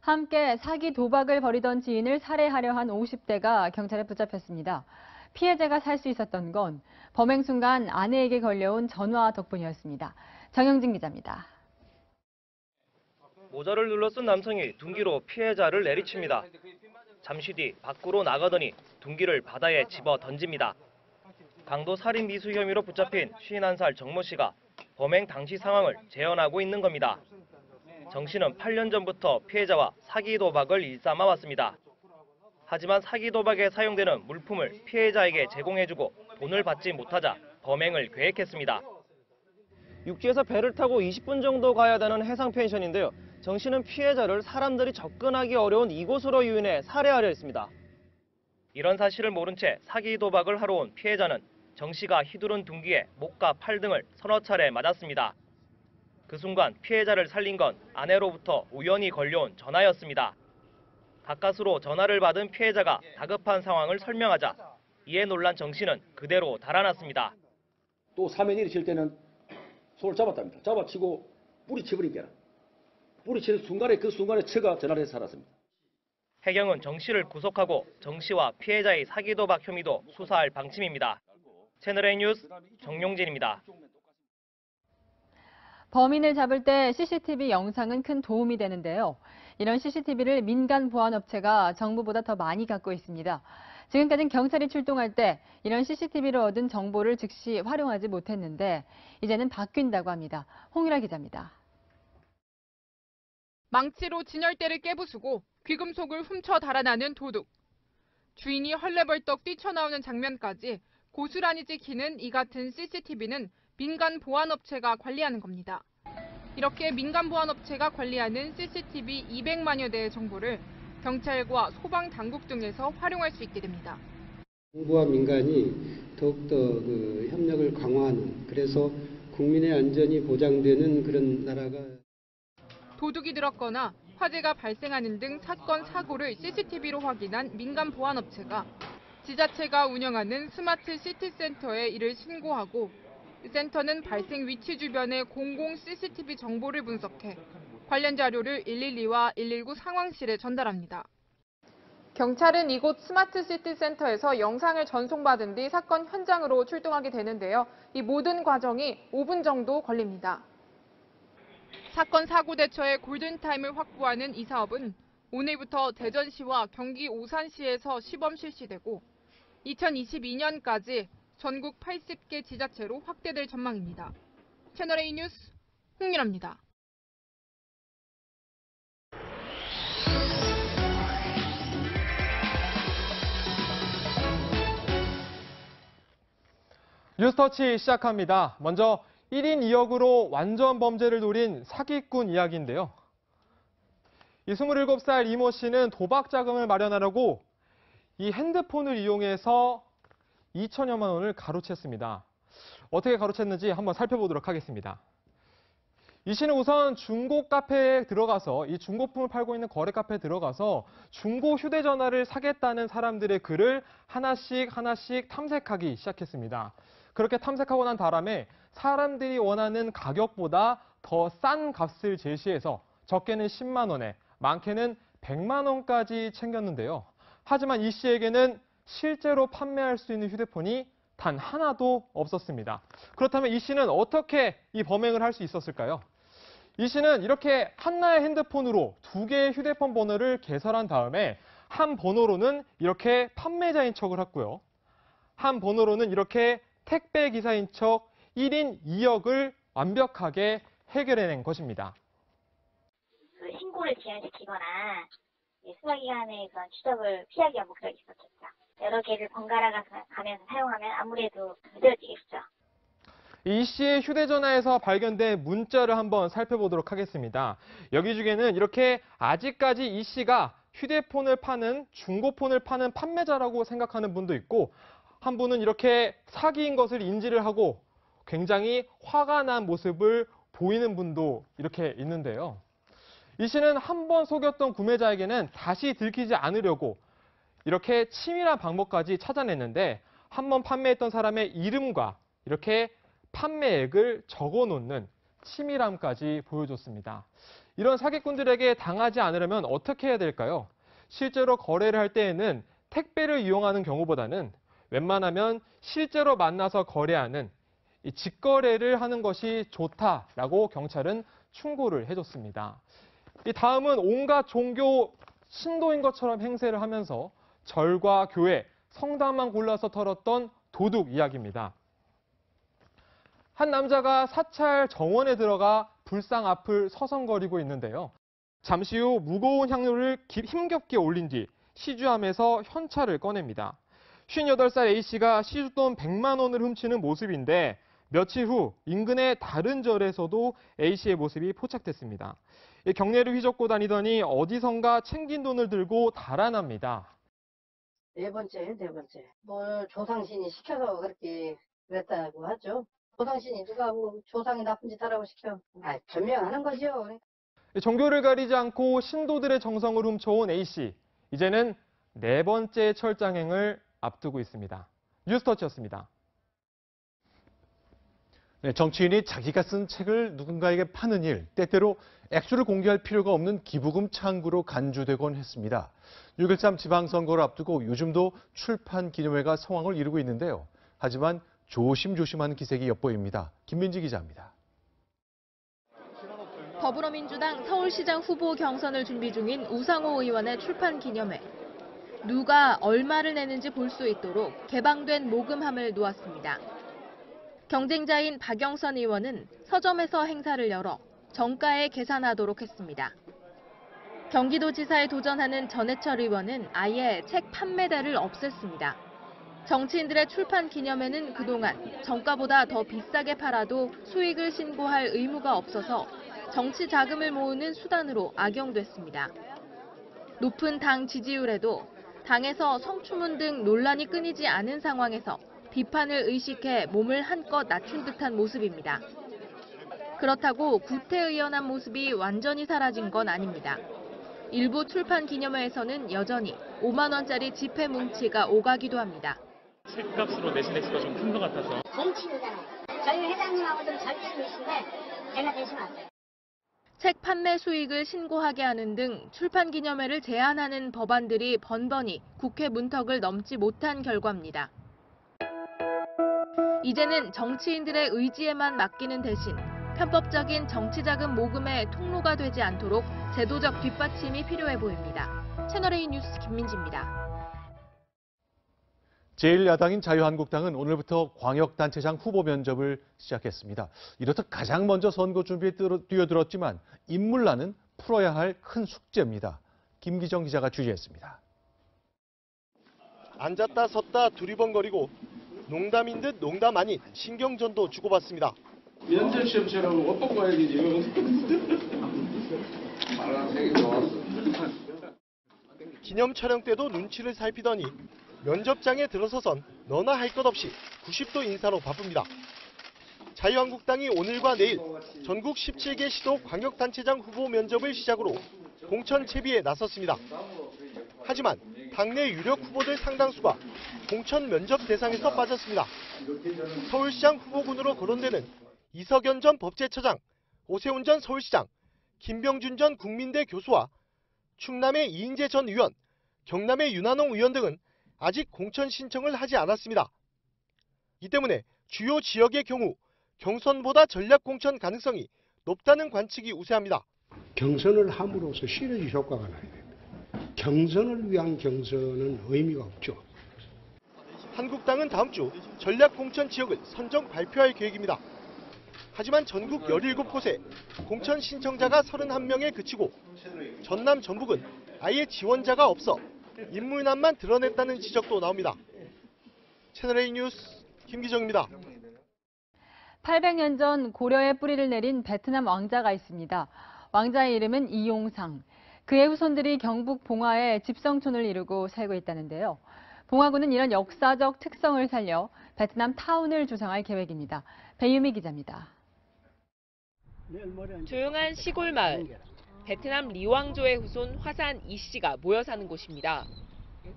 함께 사기 도박을 벌이던 지인을 살해하려 한 50대가 경찰에 붙잡혔습니다. 피해자가 살 수 있었던 건 범행 순간 아내에게 걸려온 전화 덕분이었습니다. 정영진 기자입니다. 모자를 눌러 쓴 남성이 둔기로 피해자를 내리칩니다. 잠시 뒤 밖으로 나가더니 둔기를 바다에 집어 던집니다. 강도 살인 미수 혐의로 붙잡힌 51살 정모 씨가 범행 당시 상황을 재현하고 있는 겁니다. 정 씨는 8년 전부터 피해자와 사기 도박을 일삼아 왔습니다. 하지만 사기 도박에 사용되는 물품을 피해자에게 제공해주고 돈을 받지 못하자 범행을 계획했습니다. 육지에서 배를 타고 20분 정도 가야 되는 해상 펜션인데요. 정 씨는 피해자를 사람들이 접근하기 어려운 이곳으로 유인해 살해하려 했습니다. 이런 사실을 모른 채 사기 도박을 하러 온 피해자는 정 씨가 휘두른 둔기에 목과 팔 등을 서너 차례 맞았습니다. 그 순간 피해자를 살린 건 아내로부터 우연히 걸려온 전화였습니다. 가까스로 전화를 받은 피해자가 다급한 상황을 설명하자 이에 놀란 정 씨는 그대로 달아났습니다. 또 사면이 일으킬 때는 손을 잡았답니다. 잡아치고 뿌리쳐버린 게라. 뿌리치는 순간에 그 순간에 처가 전화를 해서 살았습니다. 해경은 정 씨를 구속하고 정 씨와 피해자의 사기 도박 혐의도 수사할 방침입니다. 채널A 뉴스 정용진입니다. 범인을 잡을 때 CCTV 영상은 큰 도움이 되는데요. 이런 CCTV를 민간 보안업체가 정부보다 더 많이 갖고 있습니다. 지금까지는 경찰이 출동할 때 이런 CCTV로 얻은 정보를 즉시 활용하지 못했는데 이제는 바뀐다고 합니다. 홍유라 기자입니다. 망치로 진열대를 깨부수고 귀금속을 훔쳐 달아나는 도둑. 주인이 헐레벌떡 뛰쳐나오는 장면까지 고스란히 찍히는 이 같은 CCTV는 민간 보안업체가 관리하는 겁니다. 이렇게 민간 보안업체가 관리하는 CCTV 200만여 대의 정보를 경찰과 소방당국 등에서 활용할 수 있게 됩니다. 정부와 민간이 더욱더 협력을 강화하는, 그래서 국민의 안전이 보장되는 그런 나라가. 도둑이 들었거나 화재가 발생하는 등 사건, 사고를 CCTV로 확인한 민간 보안업체가 지자체가 운영하는 스마트 시티센터에 이를 신고하고 센터는 발생 위치 주변의 공공 CCTV 정보를 분석해 관련 자료를 112와 119 상황실에 전달합니다. 경찰은 이곳 스마트 시티 센터에서 영상을 전송받은 뒤 사건 현장으로 출동하게 되는데요. 이 모든 과정이 5분 정도 걸립니다. 사건 사고 대처의 골든타임을 확보하는 이 사업은 오늘부터 대전시와 경기 오산시에서 시범 실시되고 2022년까지 전국 80개 지자체로 확대될 전망입니다. 채널A 뉴스 홍윤아입니다. 뉴스터치 시작합니다. 먼저 1인 2역으로 완전 범죄를 노린 사기꾼 이야기인데요. 이 27살 이모 씨는 도박 자금을 마련하려고 이 핸드폰을 이용해서 2천여만 원을 가로챘습니다. 어떻게 가로챘는지 한번 살펴보도록 하겠습니다. 이 씨는 우선 중고 카페에 들어가서 이 중고품을 팔고 있는 거래 카페에 들어가서 중고 휴대전화를 사겠다는 사람들의 글을 하나씩 탐색하기 시작했습니다. 그렇게 탐색하고 난 다음에 사람들이 원하는 가격보다 더 싼 값을 제시해서 적게는 10만 원에 많게는 100만 원까지 챙겼는데요. 하지만 이 씨에게는 실제로 판매할 수 있는 휴대폰이 단 하나도 없었습니다. 그렇다면 이 씨는 어떻게 이 범행을 할 수 있었을까요? 이 씨는 이렇게 하나의 핸드폰으로 2개의 휴대폰 번호를 개설한 다음에 한 번호로는 이렇게 판매자인 척을 했고요. 한 번호로는 이렇게 택배 기사인 척 1인 2역을 완벽하게 해결해낸 것입니다. 신고를 지연시키거나 수사기관의 그런 추적을 피하기 위한 목적이 있었겠죠. 여러 개를 번갈아 가면서 사용하면 아무래도 늦어지겠죠. 이 씨의 휴대전화에서 발견된 문자를 한번 살펴보도록 하겠습니다. 여기 중에는 이렇게 아직까지 이 씨가 휴대폰을 파는 중고폰을 파는 판매자라고 생각하는 분도 있고 한 분은 이렇게 사기인 것을 인지를 하고 굉장히 화가 난 모습을 보이는 분도 이렇게 있는데요. 이 씨는 한 번 속였던 구매자에게는 다시 들키지 않으려고 이렇게 치밀한 방법까지 찾아냈는데 한 번 판매했던 사람의 이름과 이렇게 판매액을 적어놓는 치밀함까지 보여줬습니다. 이런 사기꾼들에게 당하지 않으려면 어떻게 해야 될까요? 실제로 거래를 할 때에는 택배를 이용하는 경우보다는 웬만하면 실제로 만나서 거래하는 이 직거래를 하는 것이 좋다라고 경찰은 충고를 해줬습니다. 이 다음은 온갖 종교 신도인 것처럼 행세를 하면서 절과 교회, 성당만 골라서 털었던 도둑 이야기입니다. 한 남자가 사찰 정원에 들어가 불상 앞을 서성거리고 있는데요. 잠시 후 무거운 향로를 힘겹게 올린 뒤 시주함에서 현찰을 꺼냅니다. 58살 A씨가 시주돈 100만 원을 훔치는 모습인데 며칠 후 인근의 다른 절에서도 A씨의 모습이 포착됐습니다. 경례를 휘젓고 다니더니 어디선가 챙긴 돈을 들고 달아납니다. 네 번째. 뭘 조상신이 시켜서 그렇게 그랬다고 하죠. 조상신이 누가 뭐 조상이 나쁜 짓 하라고 시켜. 변명하는 거죠. 종교를 가리지 않고 신도들의 정성을 훔쳐온 A씨. 이제는 네 번째 철장행을 앞두고 있습니다. 뉴스터치였습니다. 네, 정치인이 자기가 쓴 책을 누군가에게 파는 일, 때때로 액수를 공개할 필요가 없는 기부금 창구로 간주되곤 했습니다. 6.13 지방선거를 앞두고 요즘도 출판 기념회가 성황을 이루고 있는데요. 하지만 조심조심하는 기색이 엿보입니다. 김민지 기자입니다. 더불어민주당 서울시장 후보 경선을 준비 중인 우상호 의원의 출판 기념회. 누가 얼마를 내는지 볼 수 있도록 개방된 모금함을 놓았습니다. 경쟁자인 박영선 의원은 서점에서 행사를 열어 정가에 계산하도록 했습니다. 경기도지사에 도전하는 전해철 의원은 아예 책 판매대를 없앴습니다. 정치인들의 출판 기념회는 그동안 정가보다 더 비싸게 팔아도 수익을 신고할 의무가 없어서 정치 자금을 모으는 수단으로 악용됐습니다. 높은 당 지지율에도 당에서 성추문 등 논란이 끊이지 않은 상황에서 비판을 의식해 몸을 한껏 낮춘 듯한 모습입니다. 그렇다고 구태의연한 모습이 완전히 사라진 건 아닙니다. 일부 출판 기념회에서는 여전히 5만 원짜리 지폐 뭉치가 오가기도 합니다. 책값으로 내신 액수가 좀 큰 것 같아서. 정치인이잖아요. 저희 회장님하고 좀 절대이신데 제가 대신 왔어요. 책 판매 수익을 신고하게 하는 등 출판 기념회를 제한하는 법안들이 번번이 국회 문턱을 넘지 못한 결과입니다. 이제는 정치인들의 의지에만 맡기는 대신 편법적인 정치자금 모금의 통로가 되지 않도록 제도적 뒷받침이 필요해 보입니다. 채널A 뉴스 김민지입니다. 제1야당인 자유한국당은 오늘부터 광역단체장 후보 면접을 시작했습니다. 이렇듯 가장 먼저 선거 준비에 뛰어들었지만 인물난은 풀어야 할 큰 숙제입니다. 김기정 기자가 취재했습니다. 앉았다 섰다 두리번거리고 농담인 듯 농담 아닌 신경전도 주고받습니다. 면접 시험처럼 어떻게 봐야지. 기념 촬영 때도 눈치를 살피더니 면접장에 들어서선 너나 할 것 없이 90도 인사로 바쁩니다. 자유한국당이 오늘과 내일 전국 17개 시도 광역단체장 후보 면접을 시작으로 공천 채비에 나섰습니다. 하지만 당내 유력 후보들 상당수가 공천 면접 대상에서 빠졌습니다. 서울시장 후보군으로 거론되는 이석연 전 법제처장, 오세훈 전 서울시장, 김병준 전 국민대 교수와 충남의 이인재 전 의원, 경남의 윤한홍 의원 등은 아직 공천 신청을 하지 않았습니다. 이 때문에 주요 지역의 경우 경선보다 전략 공천 가능성이 높다는 관측이 우세합니다. 경선을 함으로써 시너지 효과가 나야 됩니다. 경선을 위한 경선은 의미가 없죠. 한국당은 다음 주 전략 공천 지역을 선정 발표할 계획입니다. 하지만 전국 17곳에 공천 신청자가 31명에 그치고 전남, 전북은 아예 지원자가 없어 인물난만 드러냈다는 지적도 나옵니다. 채널A 뉴스 김기정입니다. 800년 전 고려에 뿌리를 내린 베트남 왕자가 있습니다. 왕자의 이름은 이용상. 그의 후손들이 경북 봉화에 집성촌을 이루고 살고 있다는데요. 봉화군은 이런 역사적 특성을 살려 베트남 타운을 조성할 계획입니다. 배유미 기자입니다. 조용한 시골 마을. 베트남 리왕조의 후손 화산 이 씨가 모여 사는 곳입니다.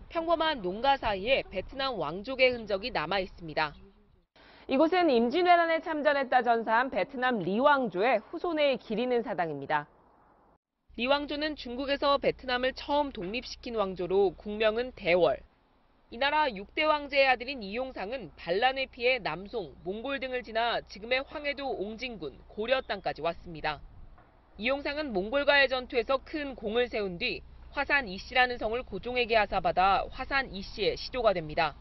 평범한 농가 사이에 베트남 왕족의 흔적이 남아 있습니다. 이곳은 임진왜란에 참전했다 전사한 베트남 리왕조의 후손을 기리는 사당입니다. 리왕조는 중국에서 베트남을 처음 독립시킨 왕조로 국명은 대월. 이 나라 6대 왕제의 아들인 이용상은 반란을 피해 남송, 몽골 등을 지나 지금의 황해도 옹진군 고려 땅까지 왔습니다. 이용상은 몽골과의 전투에서 큰 공을 세운 뒤 화산 이 씨라는 성을 고종에게 하사받아 화산 이 씨의 시조가 됩니다.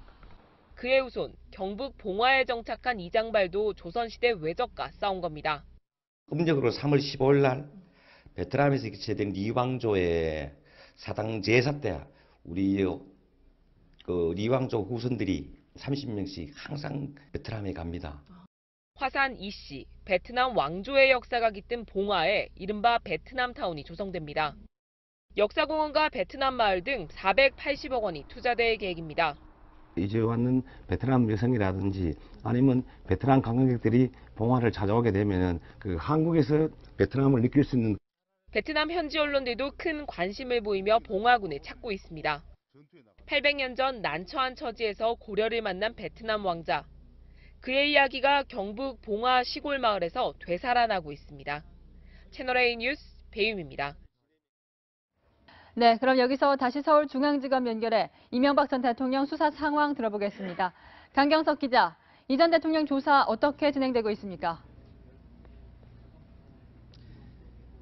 그의 후손 경북 봉화에 정착한 이장발도 조선시대 외적과 싸운 겁니다. 음력으로 3월 15일 날 베트남에서 개최된 리왕조의 사당 제사 때 우리 그 리왕조 후손들이 30명씩 항상 베트남에 갑니다. 화산 이씨, 베트남 왕조의 역사가 깃든 봉화에 이른바 베트남 타운이 조성됩니다. 역사공원과 베트남 마을 등 480억 원이 투자될 계획입니다. 이제 왔는 베트남 여성이라든지 아니면 베트남 관광객들이 봉화를 찾아오게 되면 그 한국에서 베트남을 느낄 수 있는 베트남 현지 언론들도 큰 관심을 보이며 봉화군을 찾고 있습니다. 800년 전 난처한 처지에서 고려를 만난 베트남 왕자. 그의 이야기가 경북 봉화 시골 마을에서 되살아나고 있습니다. 채널A 뉴스 배윤입니다. 네, 그럼 여기서 다시 서울중앙지검 연결해 이명박 전 대통령 수사 상황 들어보겠습니다. 강경석 기자, 이 전 대통령 조사 어떻게 진행되고 있습니까?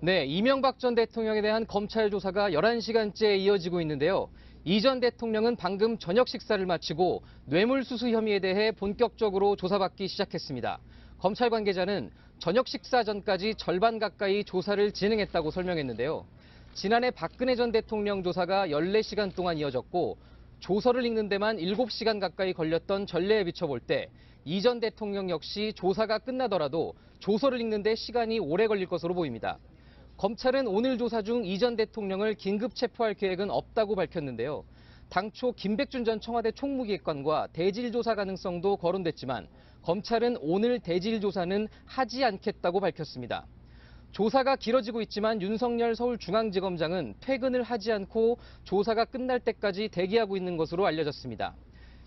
네, 이명박 전 대통령에 대한 검찰 조사가 11시간째 이어지고 있는데요. 이 전 대통령은 방금 저녁 식사를 마치고 뇌물수수 혐의에 대해 본격적으로 조사받기 시작했습니다. 검찰 관계자는 저녁 식사 전까지 절반 가까이 조사를 진행했다고 설명했는데요. 지난해 박근혜 전 대통령 조사가 14시간 동안 이어졌고 조서를 읽는 데만 7시간 가까이 걸렸던 전례에 비춰볼 때 이 전 대통령 역시 조사가 끝나더라도 조서를 읽는 데 시간이 오래 걸릴 것으로 보입니다. 검찰은 오늘 조사 중 이 전 대통령을 긴급 체포할 계획은 없다고 밝혔는데요. 당초 김백준 전 청와대 총무기획관과 대질 조사 가능성도 거론됐지만 검찰은 오늘 대질 조사는 하지 않겠다고 밝혔습니다. 조사가 길어지고 있지만 윤석열 서울중앙지검장은 퇴근을 하지 않고 조사가 끝날 때까지 대기하고 있는 것으로 알려졌습니다.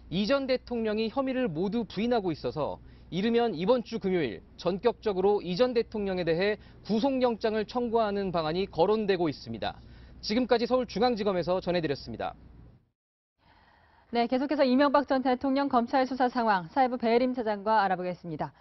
이 전 대통령이 혐의를 모두 부인하고 있어서 이르면 이번 주 금요일 전격적으로 이 전 대통령에 대해 구속영장을 청구하는 방안이 거론되고 있습니다. 지금까지 서울중앙지검에서 전해드렸습니다. 네, 계속해서 이명박 전 대통령 검찰 수사 상황 사회부 배혜림 차장과 알아보겠습니다.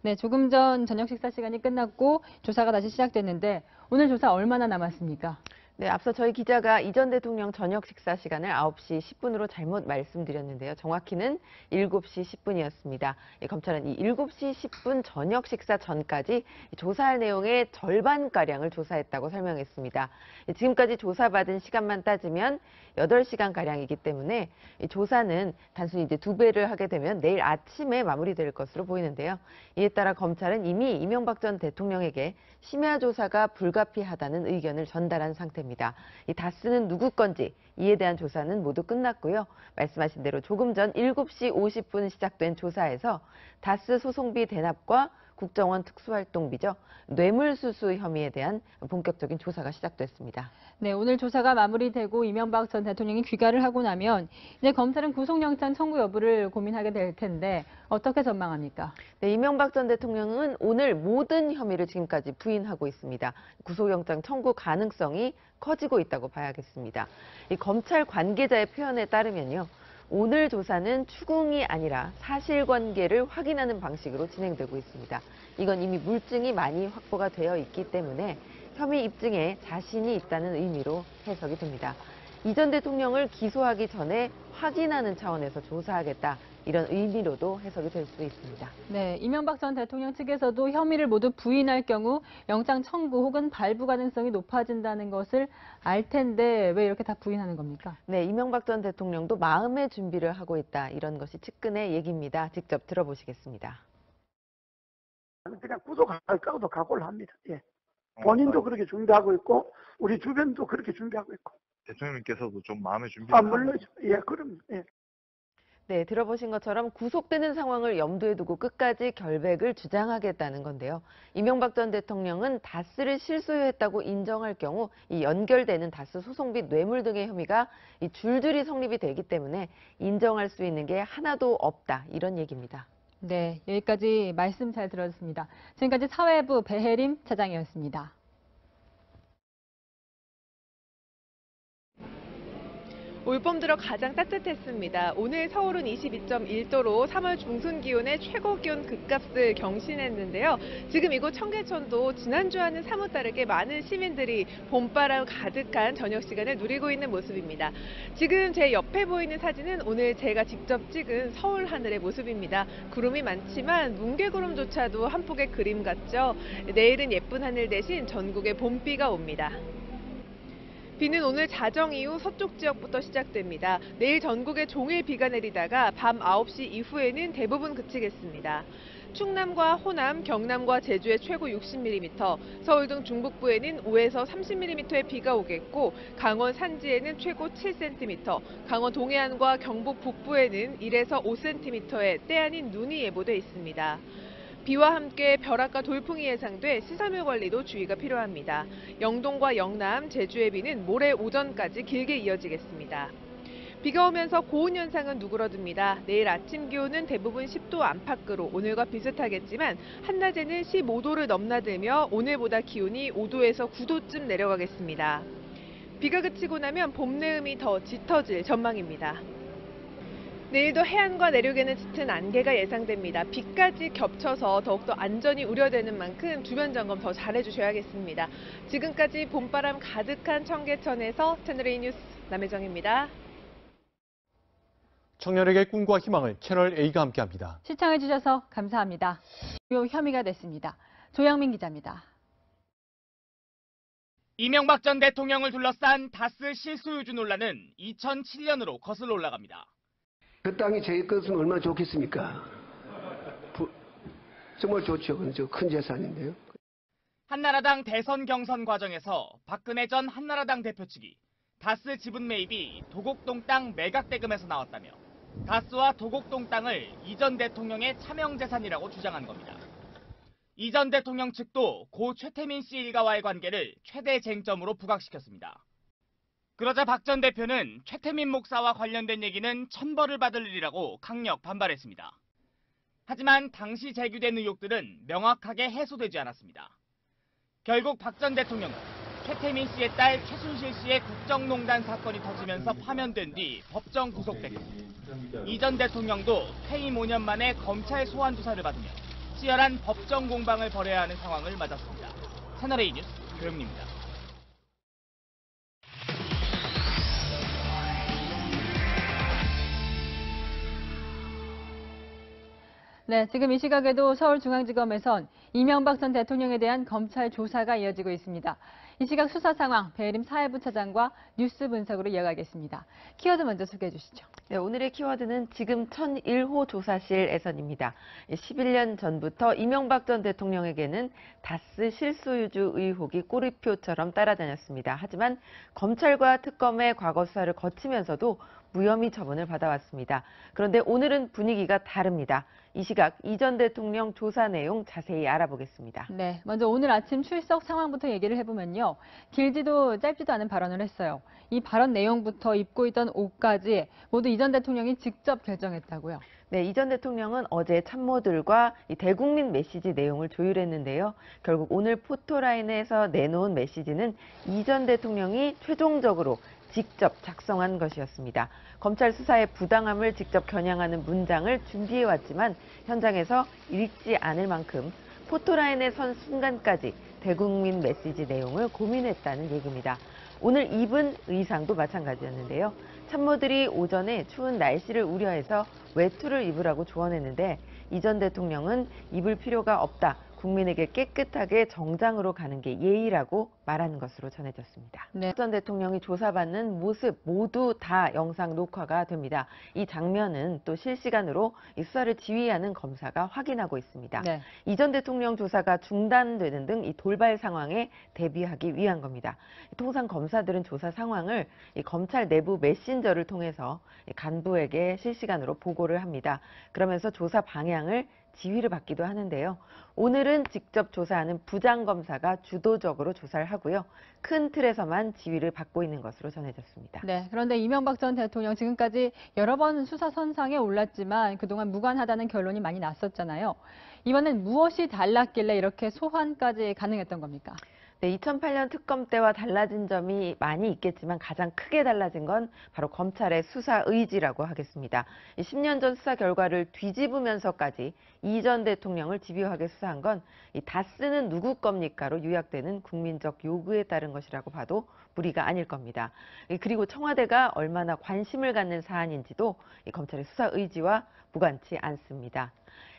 네, 조금 전 저녁 식사 시간이 끝났고 조사가 다시 시작됐는데 오늘 조사 얼마나 남았습니까? 네, 앞서 저희 기자가 이 전 대통령 저녁 식사 시간을 9시 10분으로 잘못 말씀드렸는데요. 정확히는 7시 10분이었습니다. 검찰은 이 7시 10분 저녁 식사 전까지 조사할 내용의 절반가량을 조사했다고 설명했습니다. 지금까지 조사받은 시간만 따지면 8시간가량이기 때문에 이 조사는 단순히 이제 2배를 하게 되면 내일 아침에 마무리될 것으로 보이는데요. 이에 따라 검찰은 이미 이명박 전 대통령에게 심야 조사가 불가피하다는 의견을 전달한 상태입니다. 이 다스는 누구 건지 이에 대한 조사는 모두 끝났고요. 말씀하신 대로 조금 전 7시 50분 시작된 조사에서 다스 소송비 대납과 국정원 특수활동비죠. 뇌물수수 혐의에 대한 본격적인 조사가 시작됐습니다. 네, 오늘 조사가 마무리되고 이명박 전 대통령이 귀가를 하고 나면 이제 검찰은 구속영장 청구 여부를 고민하게 될 텐데 어떻게 전망합니까? 네, 이명박 전 대통령은 오늘 모든 혐의를 지금까지 부인하고 있습니다. 구속영장 청구 가능성이 커지고 있다고 봐야겠습니다. 이 검찰 관계자의 표현에 따르면요. 오늘 조사는 추궁이 아니라 사실관계를 확인하는 방식으로 진행되고 있습니다. 이건 이미 물증이 많이 확보가 되어 있기 때문에 혐의 입증에 자신이 있다는 의미로 해석이 됩니다. 이 전 대통령을 기소하기 전에 확인하는 차원에서 조사하겠다. 이런 의미로도 해석이 될 수 있습니다. 네, 이명박 전 대통령 측에서도 혐의를 모두 부인할 경우 영장 청구 혹은 발부 가능성이 높아진다는 것을 알 텐데 왜 이렇게 다 부인하는 겁니까? 네, 이명박 전 대통령도 마음의 준비를 하고 있다. 이런 것이 측근의 얘기입니다. 직접 들어보시겠습니다. 그냥 구속할까도 각오를 합니다. 예. 본인도 그렇게 준비하고 있고 우리 주변도 그렇게 준비하고 있고. 대통령님께서도 좀 마음의 준비를 물론이죠. 예, 그럼 예. 네, 들어보신 것처럼 구속되는 상황을 염두에 두고 끝까지 결백을 주장하겠다는 건데요. 이명박 전 대통령은 다스를 실소유했다고 인정할 경우 이 연결되는 다스 소송비 뇌물 등의 혐의가 이 줄줄이 성립이 되기 때문에 인정할 수 있는 게 하나도 없다. 이런 얘기입니다. 네, 여기까지 말씀 잘 들었습니다. 지금까지 사회부 배혜림 차장이었습니다. 올봄 들어 가장 따뜻했습니다. 오늘 서울은 22.1도로 3월 중순 기온의 최고 기온 급값을 경신했는데요. 지금 이곳 청계천도 지난주와는 사뭇 다르게 많은 시민들이 봄바람 가득한 저녁 시간을 누리고 있는 모습입니다. 지금 제 옆에 보이는 사진은 오늘 제가 직접 찍은 서울 하늘의 모습입니다. 구름이 많지만 뭉게구름조차도 한 폭의 그림 같죠. 내일은 예쁜 하늘 대신 전국에 봄비가 옵니다. 비는 오늘 자정 이후 서쪽 지역부터 시작됩니다. 내일 전국에 종일 비가 내리다가 밤 9시 이후에는 대부분 그치겠습니다. 충남과 호남, 경남과 제주에 최고 60mm, 서울 등 중북부에는 5에서 30mm의 비가 오겠고 강원 산지에는 최고 7cm, 강원 동해안과 경북 북부에는 1에서 5cm의 때 아닌 눈이 예보돼 있습니다. 비와 함께 벼락과 돌풍이 예상돼 시설물 관리도 주의가 필요합니다. 영동과 영남, 제주의 비는 모레 오전까지 길게 이어지겠습니다. 비가 오면서 고온 현상은 누그러듭니다. 내일 아침 기온은 대부분 10도 안팎으로 오늘과 비슷하겠지만 한낮에는 15도를 넘나들며 오늘보다 기온이 5도에서 9도쯤 내려가겠습니다. 비가 그치고 나면 봄 내음이 더 짙어질 전망입니다. 내일도 해안과 내륙에는 짙은 안개가 예상됩니다. 비까지 겹쳐서 더욱더 안전이 우려되는 만큼 주변 점검 더 잘해주셔야겠습니다. 지금까지 봄바람 가득한 청계천에서 채널A 뉴스 남혜정입니다. 청년에게 꿈과 희망을 채널A가 함께합니다. 시청해주셔서 감사합니다. 주요 혐의가 됐습니다. 조영민 기자입니다. 이명박 전 대통령을 둘러싼 다스 실소유주 논란은 2007년으로 거슬러 올라갑니다. 그 땅이 제 것은 얼마나 좋겠습니까? 정말 좋죠. 그건 큰 재산인데요. 한나라당 대선 경선 과정에서 박근혜 전 한나라당 대표 측이 다스 지분 매입이 도곡동 땅 매각 대금에서 나왔다며 다스와 도곡동 땅을 이 전 대통령의 차명재산이라고 주장한 겁니다. 이 전 대통령 측도 고 최태민 씨 일가와의 관계를 최대 쟁점으로 부각시켰습니다. 그러자 박 전 대표는 최태민 목사와 관련된 얘기는 천벌을 받을 일이라고 강력 반발했습니다. 하지만 당시 제기된 의혹들은 명확하게 해소되지 않았습니다. 결국 박 전 대통령은 최태민 씨의 딸 최순실 씨의 국정농단 사건이 터지면서 파면된 뒤 법정 구속됐고 이 전 대통령도 퇴임 5년 만에 검찰 소환 조사를 받으며 치열한 법정 공방을 벌여야 하는 상황을 맞았습니다. 채널A 뉴스 조영민입니다. 네, 지금 이 시각에도 서울중앙지검에선 이명박 전 대통령에 대한 검찰 조사가 이어지고 있습니다. 이 시각 수사 상황 배혜림 사회부 차장과 뉴스 분석으로 이어가겠습니다. 키워드 먼저 소개해 주시죠. 네, 오늘의 키워드는 지금 1001호 조사실에선입니다. 11년 전부터 이명박 전 대통령에게는 다스 실소유주 의혹이 꼬리표처럼 따라다녔습니다. 하지만 검찰과 특검의 과거 수사를 거치면서도 무혐의 처분을 받아왔습니다. 그런데 오늘은 분위기가 다릅니다. 이 시각 이 전 대통령 조사 내용 자세히 알아보겠습니다. 네, 먼저 오늘 아침 출석 상황부터 얘기를 해보면요. 길지도 짧지도 않은 발언을 했어요. 이 발언 내용부터 입고 있던 옷까지 모두 이 전 대통령이 직접 결정했다고요. 네, 이 전 대통령은 어제 참모들과 이 대국민 메시지 내용을 조율했는데요. 결국 오늘 포토라인에서 내놓은 메시지는 이 전 대통령이 최종적으로 직접 작성한 것이었습니다. 검찰 수사의 부당함을 직접 겨냥하는 문장을 준비해왔지만 현장에서 읽지 않을 만큼 포토라인에 선 순간까지 대국민 메시지 내용을 고민했다는 얘기입니다. 오늘 입은 의상도 마찬가지였는데요. 참모들이 오전에 추운 날씨를 우려해서 외투를 입으라고 조언했는데 이 전 대통령은 입을 필요가 없다. 국민에게 깨끗하게 정장으로 가는 게 예의라고 말하는 것으로 전해졌습니다. 네. 전 대통령이 조사받는 모습 모두 다 영상 녹화가 됩니다. 이 장면은 또 실시간으로 이 수사를 지휘하는 검사가 확인하고 있습니다. 네. 이 전 대통령 조사가 중단되는 등 이 돌발 상황에 대비하기 위한 겁니다. 통상 검사들은 조사 상황을 이 검찰 내부 메신저를 통해서 간부에게 실시간으로 보고를 합니다. 그러면서 조사 방향을 지휘를 받기도 하는데요. 오늘은 직접 조사하는 부장검사가 주도적으로 조사를 하고요. 큰 틀에서만 지휘를 받고 있는 것으로 전해졌습니다. 네, 그런데 이명박 전 대통령 지금까지 여러 번 수사 선상에 올랐지만 그동안 무관하다는 결론이 많이 났었잖아요. 이번엔 무엇이 달랐길래 이렇게 소환까지 가능했던 겁니까? 네, 2008년 특검 때와 달라진 점이 많이 있겠지만 가장 크게 달라진 건 바로 검찰의 수사 의지라고 하겠습니다. 10년 전 수사 결과를 뒤집으면서까지 이 전 대통령을 집요하게 수사한 건 다 쓰는 누구 겁니까로 요약되는 국민적 요구에 따른 것이라고 봐도 무리가 아닐 겁니다. 그리고 청와대가 얼마나 관심을 갖는 사안인지도 검찰의 수사 의지와 무관치 않습니다.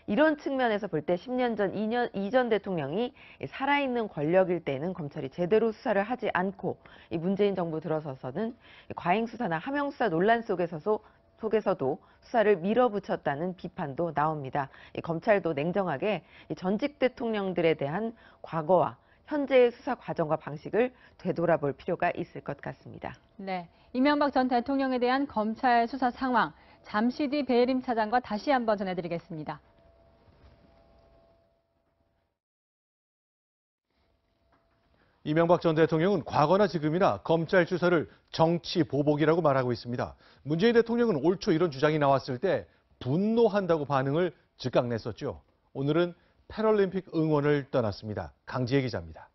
이런 측면에서 볼 때 10년 전 이 전 대통령이 살아있는 권력일 때는 검찰이 제대로 수사를 하지 않고 이 문재인 정부 들어서서는 과잉 수사나 하명 수사 논란 속에서도 수사를 밀어붙였다는 비판도 나옵니다. 검찰도 냉정하게 전직 대통령들에 대한 과거와 현재의 수사 과정과 방식을 되돌아볼 필요가 있을 것 같습니다. 네, 이명박 전 대통령에 대한 검찰 수사 상황, 잠시 뒤 배혜림 차장과 다시 한번 전해드리겠습니다. 이명박 전 대통령은 과거나 지금이나 검찰 수사를 정치 보복이라고 말하고 있습니다. 문재인 대통령은 올 초 이런 주장이 나왔을 때 분노한다고 반응을 즉각 냈었죠. 오늘은 패럴림픽 응원을 떠났습니다. 강지혜 기자입니다.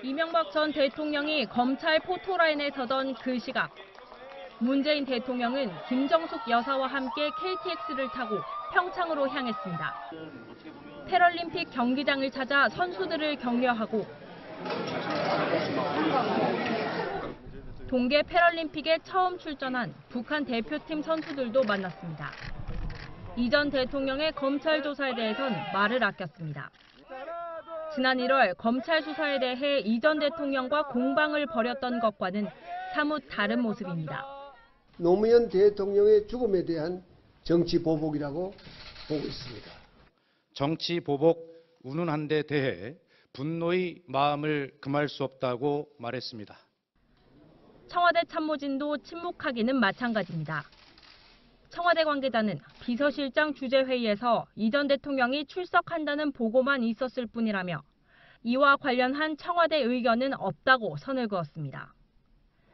이명박 전 대통령이 검찰 포토라인에 서던 그 시각. 문재인 대통령은 김정숙 여사와 함께 KTX를 타고 평창으로 향했습니다. 패럴림픽 경기장을 찾아 선수들을 격려하고 동계 패럴림픽에 처음 출전한 북한 대표팀 선수들도 만났습니다. 이 전 대통령의 검찰 조사에 대해선 말을 아꼈습니다. 지난 1월 검찰 수사에 대해 이 전 대통령과 공방을 벌였던 것과는 사뭇 다른 모습입니다. 노무현 대통령의 죽음에 대한 정치 보복이라고 보고 있습니다. 정치 보복 운운한 데 대해 분노의 마음을 금할 수 없다고 말했습니다. 청와대 참모진도 침묵하기는 마찬가지입니다. 청와대 관계자는 비서실장 주재회의에서 이 전 대통령이 출석한다는 보고만 있었을 뿐이라며 이와 관련한 청와대 의견은 없다고 선을 그었습니다.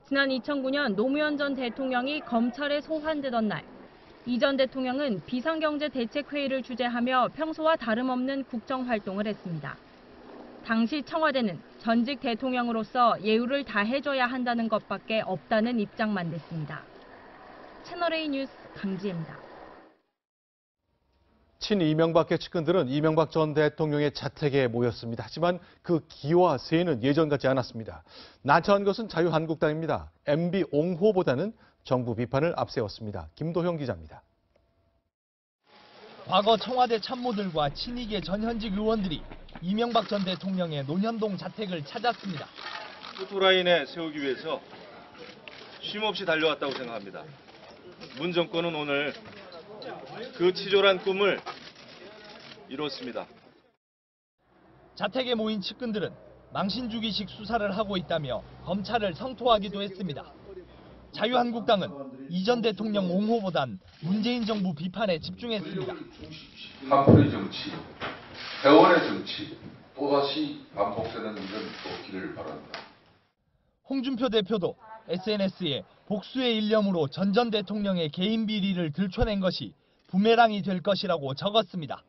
지난 2009년 노무현 전 대통령이 검찰에 소환되던 날, 이 전 대통령은 비상경제대책회의를 주재하며 평소와 다름없는 국정활동을 했습니다. 당시 청와대는 전직 대통령으로서 예우를 다해줘야 한다는 것밖에 없다는 입장만 냈습니다. 채널A 뉴스 강지혜입니다. 친이명박계 측근들은 이명박 전 대통령의 자택에 모였습니다. 하지만 그 기와 세는 예전 같지 않았습니다. 난처한 것은 자유한국당입니다. MB 옹호보다는 정부 비판을 앞세웠습니다. 김도형 기자입니다. 과거 청와대 참모들과 친이계 전현직 의원들이 이명박 전 대통령의 논현동 자택을 찾았습니다. 포토라인에 세우기 위해서 쉼없이 달려왔다고 생각합니다. 문 정권은 오늘 그 치졸한 꿈을 이뤘습니다. 자택에 모인 측근들은 망신주기식 수사를 하고 있다며 검찰을 성토하기도 했습니다. 자유한국당은 이 전 대통령 옹호보단 문재인 정부 비판에 집중했습니다. 한풀의 정치, 세월의 정치, 또다시 반복되는 일은 없기를 바란다. 홍준표 대표도 SNS에 복수의 일념으로 전 대통령의 개인 비리를 들춰낸 것이 부메랑이 될 것이라고 적었습니다.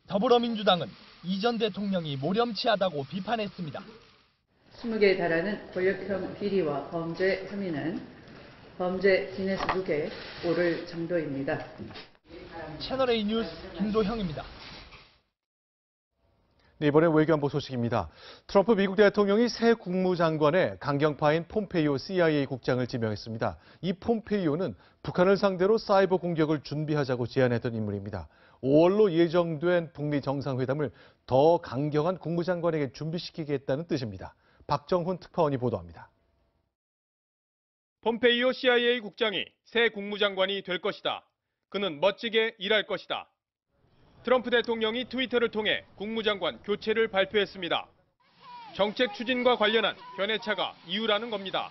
더불어민주당은 이 전 대통령이 모렴치하다고 비판했습니다. 20개에 달하는 권력형 비리와 범죄 혐의는 범죄 기네스북에 오를 정도입니다. 채널A 뉴스 김도형입니다. 네, 이번엔 외교안보 소식입니다. 트럼프 미국 대통령이 새 국무장관에 강경파인 폼페이오 CIA 국장을 지명했습니다. 이 폼페이오는 북한을 상대로 사이버 공격을 준비하자고 제안했던 인물입니다. 5월로 예정된 북미 정상회담을 더 강경한 국무장관에게 준비시키겠다는 뜻입니다. 박정훈 특파원이 보도합니다. 폼페이오 CIA 국장이 새 국무장관이 될 것이다. 그는 멋지게 일할 것이다. 트럼프 대통령이 트위터를 통해 국무장관 교체를 발표했습니다. 정책 추진과 관련한 견해차가 이유라는 겁니다.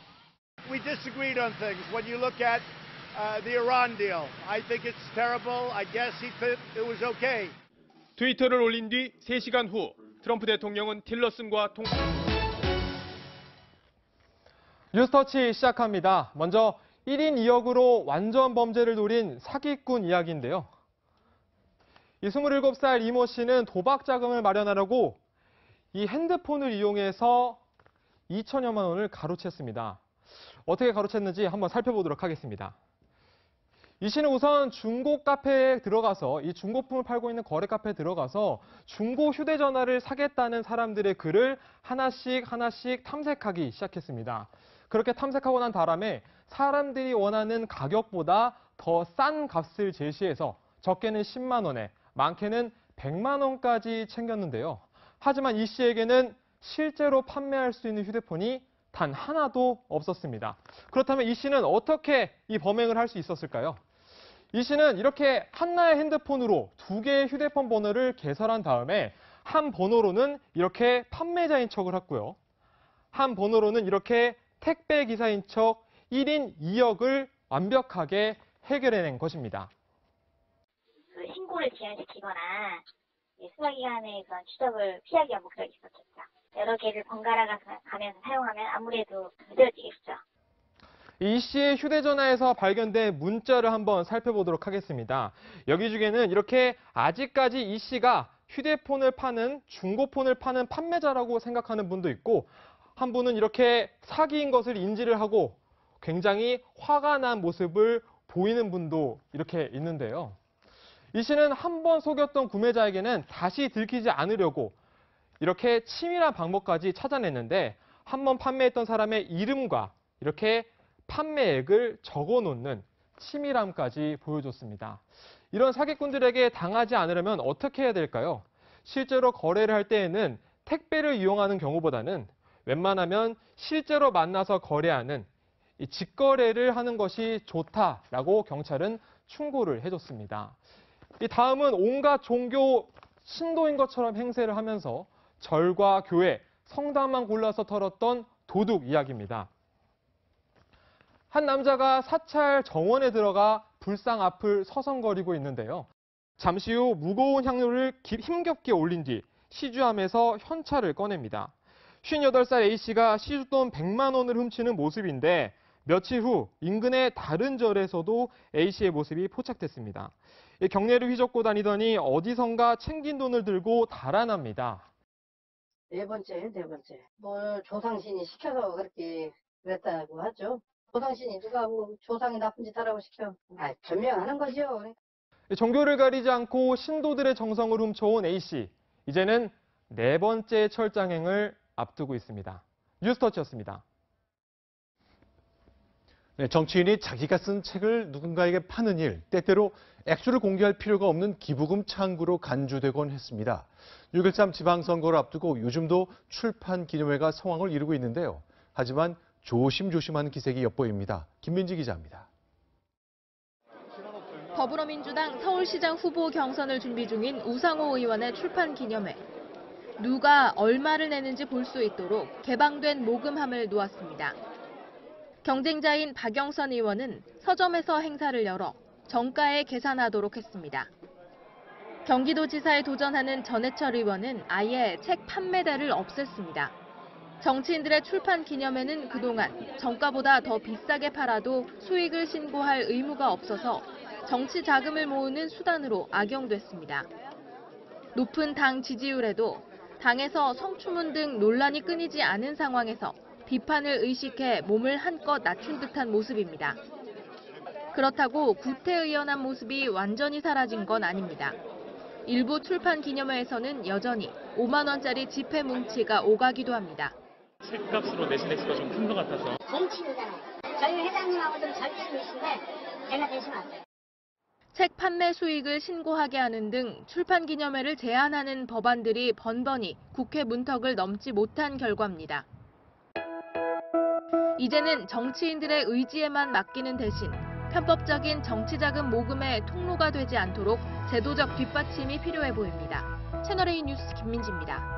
We disagreed on things. When you look at the Iran deal, I think it's terrible. I guess he thought it was okay. 트위터를 올린 뒤 3시간 후 트럼프 대통령은 틸러슨과 뉴스터치 시작합니다. 먼저 1인 2역으로 완전 범죄를 노린 사기꾼 이야기인데요. 이 27살 이모 씨는 도박 자금을 마련하려고 이 핸드폰을 이용해서 2천여만 원을 가로챘습니다. 어떻게 가로챘는지 한번 살펴보도록 하겠습니다. 이 씨는 우선 중고 카페에 들어가서 이 중고품을 팔고 있는 거래 카페에 들어가서 중고 휴대전화를 사겠다는 사람들의 글을 하나씩 탐색하기 시작했습니다. 그렇게 탐색하고 난 바람에 사람들이 원하는 가격보다 더 싼 값을 제시해서 적게는 10만 원에 많게는 100만 원까지 챙겼는데요. 하지만 이 씨에게는 실제로 판매할 수 있는 휴대폰이 단 하나도 없었습니다. 그렇다면 이 씨는 어떻게 이 범행을 할 수 있었을까요? 이 씨는 이렇게 하나의 핸드폰으로 두 개의 휴대폰 번호를 개설한 다음에 한 번호로는 이렇게 판매자인 척을 했고요. 한 번호로는 이렇게 택배 기사인 척 1인 2역을 완벽하게 해결해낸 것입니다. 그 신고를 지연시키거나 수사기관의 그런 추적을 피하기 위한 목적이 있었겠죠. 여러 개를 번갈아 가면서 사용하면 아무래도 늦어지겠죠. 이 씨의 휴대전화에서 발견된 문자를 한번 살펴보도록 하겠습니다. 여기 중에는 이렇게 아직까지 이 씨가 휴대폰을 파는 중고폰을 파는 판매자라고 생각하는 분도 있고 한 분은 이렇게 사기인 것을 인지를 하고 굉장히 화가 난 모습을 보이는 분도 이렇게 있는데요. 이 씨는 한 번 속였던 구매자에게는 다시 들키지 않으려고 이렇게 치밀한 방법까지 찾아냈는데 한 번 판매했던 사람의 이름과 이렇게 판매액을 적어놓는 치밀함까지 보여줬습니다. 이런 사기꾼들에게 당하지 않으려면 어떻게 해야 될까요? 실제로 거래를 할 때에는 택배를 이용하는 경우보다는 웬만하면 실제로 만나서 거래하는 이 직거래를 하는 것이 좋다라고 경찰은 충고를 해줬습니다. 이 다음은 온갖 종교 신도인 것처럼 행세를 하면서 절과 교회, 성당만 골라서 털었던 도둑 이야기입니다. 한 남자가 사찰 정원에 들어가 불상 앞을 서성거리고 있는데요. 잠시 후 무거운 향로를 힘겹게 올린 뒤 시주함에서 현찰을 꺼냅니다. 58살 A씨가 시주돈 100만 원을 훔치는 모습인데 며칠 후 인근의 다른 절에서도 A씨의 모습이 포착됐습니다. 경례를 휘젓고 다니더니 어디선가 챙긴 돈을 들고 달아납니다. 네 번째. 뭘 조상신이 시켜서 그렇게 그랬다고 하죠. 조상신이 누가 뭐 조상이 나쁜 짓 하라고 시켜. 변명하는 거죠. 종교를 가리지 않고 신도들의 정성을 훔쳐온 A씨. 이제는 네 번째 철장행을 앞두고 있습니다. 뉴스터치였습니다. 네, 정치인이 자기가 쓴 책을 누군가에게 파는 일, 때때로 액수를 공개할 필요가 없는 기부금 창구로 간주되곤 했습니다. 6.13 지방선거를 앞두고 요즘도 출판 기념회가 성황을 이루고 있는데요. 하지만 조심조심하는 기색이 엿보입니다. 김민지 기자입니다. 더불어민주당 서울시장 후보 경선을 준비 중인 우상호 의원의 출판 기념회. 누가 얼마를 내는지 볼 수 있도록 개방된 모금함을 놓았습니다. 경쟁자인 박영선 의원은 서점에서 행사를 열어 정가에 계산하도록 했습니다. 경기도지사에 도전하는 전해철 의원은 아예 책 판매대를 없앴습니다. 정치인들의 출판 기념회는 그동안 정가보다 더 비싸게 팔아도 수익을 신고할 의무가 없어서 정치 자금을 모으는 수단으로 악용됐습니다. 높은 당 지지율에도 당에서 성추문 등 논란이 끊이지 않은 상황에서 비판을 의식해 몸을 한껏 낮춘 듯한 모습입니다. 그렇다고 구태의연한 모습이 완전히 사라진 건 아닙니다. 일부 출판 기념회에서는 여전히 5만 원짜리 지폐 뭉치가 오가기도 합니다. 책값으로 내신 액수가 좀 큰 것 같아서. 정치인이잖아요. 저희 회장님하고 좀 절친이신데 제가 대신하세요. 책 판매 수익을 신고하게 하는 등 출판 기념회를 제한하는 법안들이 번번이 국회 문턱을 넘지 못한 결과입니다. 이제는 정치인들의 의지에만 맡기는 대신 편법적인 정치자금 모금의 통로가 되지 않도록 제도적 뒷받침이 필요해 보입니다. 채널A 뉴스 김민지입니다.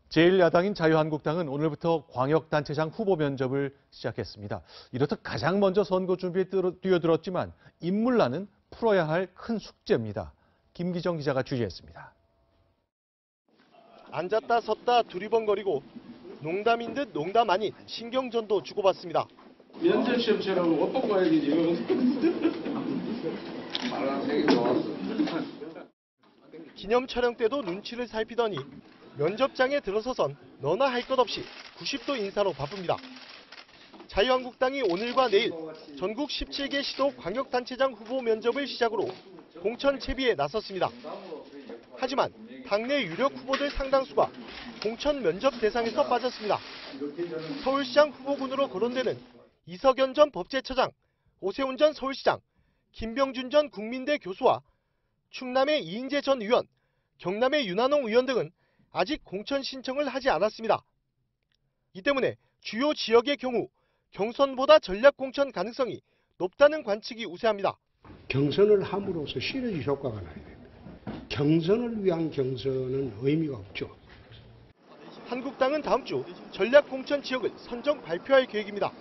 제1야당인 자유한국당은 오늘부터 광역단체장 후보 면접을 시작했습니다. 이렇듯 가장 먼저 선거 준비에 뛰어들었지만 인물난은 풀어야 할 큰 숙제입니다. 김기정 기자가 취재했습니다. 앉았다 섰다 두리번거리고 농담인 듯 농담 아닌 신경전도 주고받습니다. 면접 시험처럼 옷 벗고 와야 되지. 빨간색이 좋았어. 기념 촬영 때도 눈치를 살피더니 면접장에 들어서선 너나 할 것 없이 90도 인사로 바쁩니다. 자유한국당이 오늘과 내일 전국 17개 시도 광역단체장 후보 면접을 시작으로 공천 채비에 나섰습니다. 하지만 당내 유력 후보들 상당수가 공천 면접 대상에서 빠졌습니다. 서울시장 후보군으로 거론되는 이석연 전 법제처장, 오세훈 전 서울시장, 김병준 전 국민대 교수와 충남의 이인재 전 의원, 경남의 윤한홍 의원 등은 아직 공천 신청을 하지 않았습니다. 이 때문에 주요 지역의 경우 경선보다 전략 공천 가능성이 높다는 관측이 우세합니다. 경선을 함으로써 시너지 효과가 나야 됩니다. 경선을 위한 경선은 의미가 없죠. 한국당은 다음 주 전략 공천 지역을 선정 발표할 계획입니다.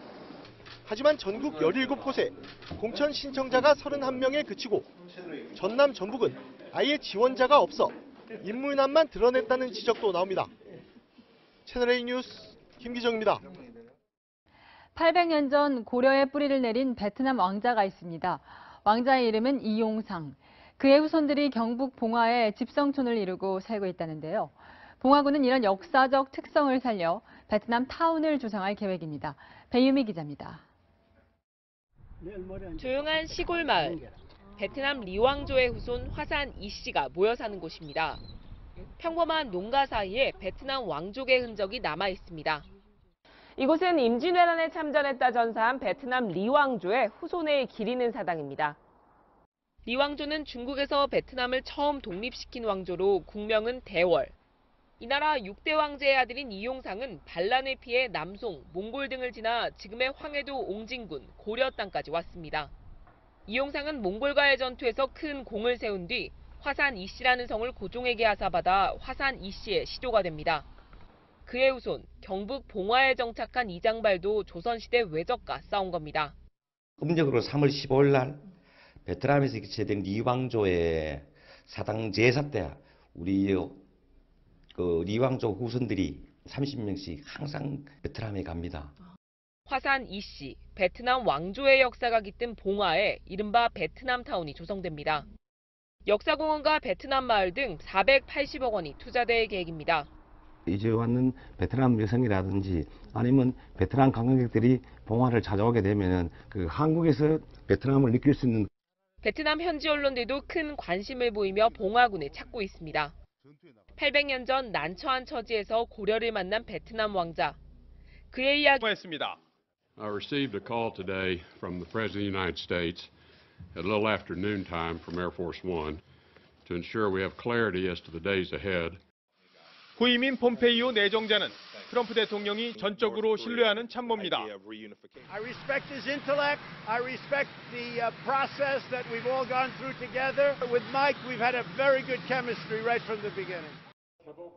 하지만 전국 17곳에 공천 신청자가 31명에 그치고 전남, 전북은 아예 지원자가 없어 인물난만 드러냈다는 지적도 나옵니다. 채널A 뉴스 김기정입니다. 800년 전 고려에 뿌리를 내린 베트남 왕자가 있습니다. 왕자의 이름은 이용상. 그의 후손들이 경북 봉화에 집성촌을 이루고 살고 있다는데요. 봉화군은 이런 역사적 특성을 살려 베트남 타운을 조성할 계획입니다. 배유미 기자입니다. 조용한 시골 마을. 베트남 리왕조의 후손 화산 이 씨가 모여 사는 곳입니다. 평범한 농가 사이에 베트남 왕족의 흔적이 남아 있습니다. 이곳은 임진왜란에 참전했다 전사한 베트남 리왕조의 후손을 기리는 사당입니다. 리왕조는 중국에서 베트남을 처음 독립시킨 왕조로 국명은 대월. 이 나라 6대 왕제의 아들인 이용상은 반란을 피해 남송, 몽골 등을 지나 지금의 황해도 옹진군 고려 땅까지 왔습니다. 이용상은 몽골과의 전투에서 큰 공을 세운 뒤 화산 이씨라는 성을 고종에게 하사받아 화산 이씨의 시조가 됩니다. 그의 후손 경북 봉화에 정착한 이장발도 조선시대 외적과 싸운 겁니다. 음력으로 3월 15일 날 베트남에서 개최된 리왕조의 사당 제사 때 우리 리왕조 후손들이 30명씩 항상 베트남에 갑니다. 화산 이씨, 베트남 왕조의 역사가 깃든 봉화에 이른바 베트남 타운이 조성됩니다. 역사공원과 베트남 마을 등 480억 원이 투자될 계획입니다. 이제 왔는 베트남 여성이라든지 아니면 베트남 관광객들이 봉화를 찾아오게 되면 그 한국에서 베트남을 느낄 수 있는 베트남 현지 언론들도 큰 관심을 보이며 봉화군을 찾고 있습니다. 800년 전 난처한 처지에서 고려를 만난 베트남 왕자. 그의 이야기했습니다. I received a call today from the President of the United States at a little after noontime from Air Force One to ensure we have clarity as to the days ahead. 후이민 폼페이오 내정자는 트럼프 대통령이 전적으로 신뢰하는 참모입니다. I respect his intellect. I respect the process that we've all gone through together. With Mike, we've had a very good chemistry right from the beginning.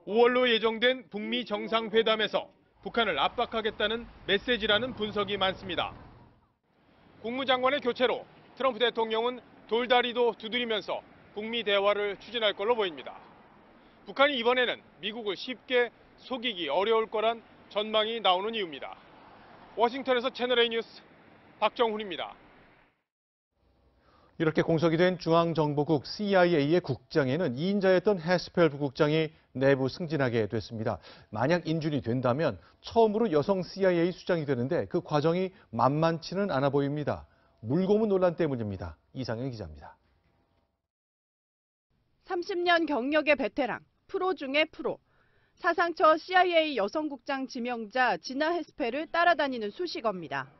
5월로 예정된 북미 정상회담에서 북한을 압박하겠다는 메시지라는 분석이 많습니다. 국무장관의 교체로 트럼프 대통령은 돌다리도 두드리면서 북미 대화를 추진할 걸로 보입니다. 북한이 이번에는 미국을 쉽게 속이기 어려울 거란 전망이 나오는 이유입니다. 워싱턴에서 채널A 뉴스 박정훈입니다. 이렇게 공석이 된 중앙정보국 CIA의 국장에는 2인자였던 해스펠 부국장이 내부 승진하게 됐습니다. 만약 인준이 된다면 처음으로 여성 CIA 수장이 되는데 그 과정이 만만치는 않아 보입니다. 물고문 논란 때문입니다. 이상현 기자입니다. 30년 경력의 베테랑, 프로 중의 프로. 사상처 CIA 여성국장 지명자 지나 해스펠을 따라다니는 수식어입니다.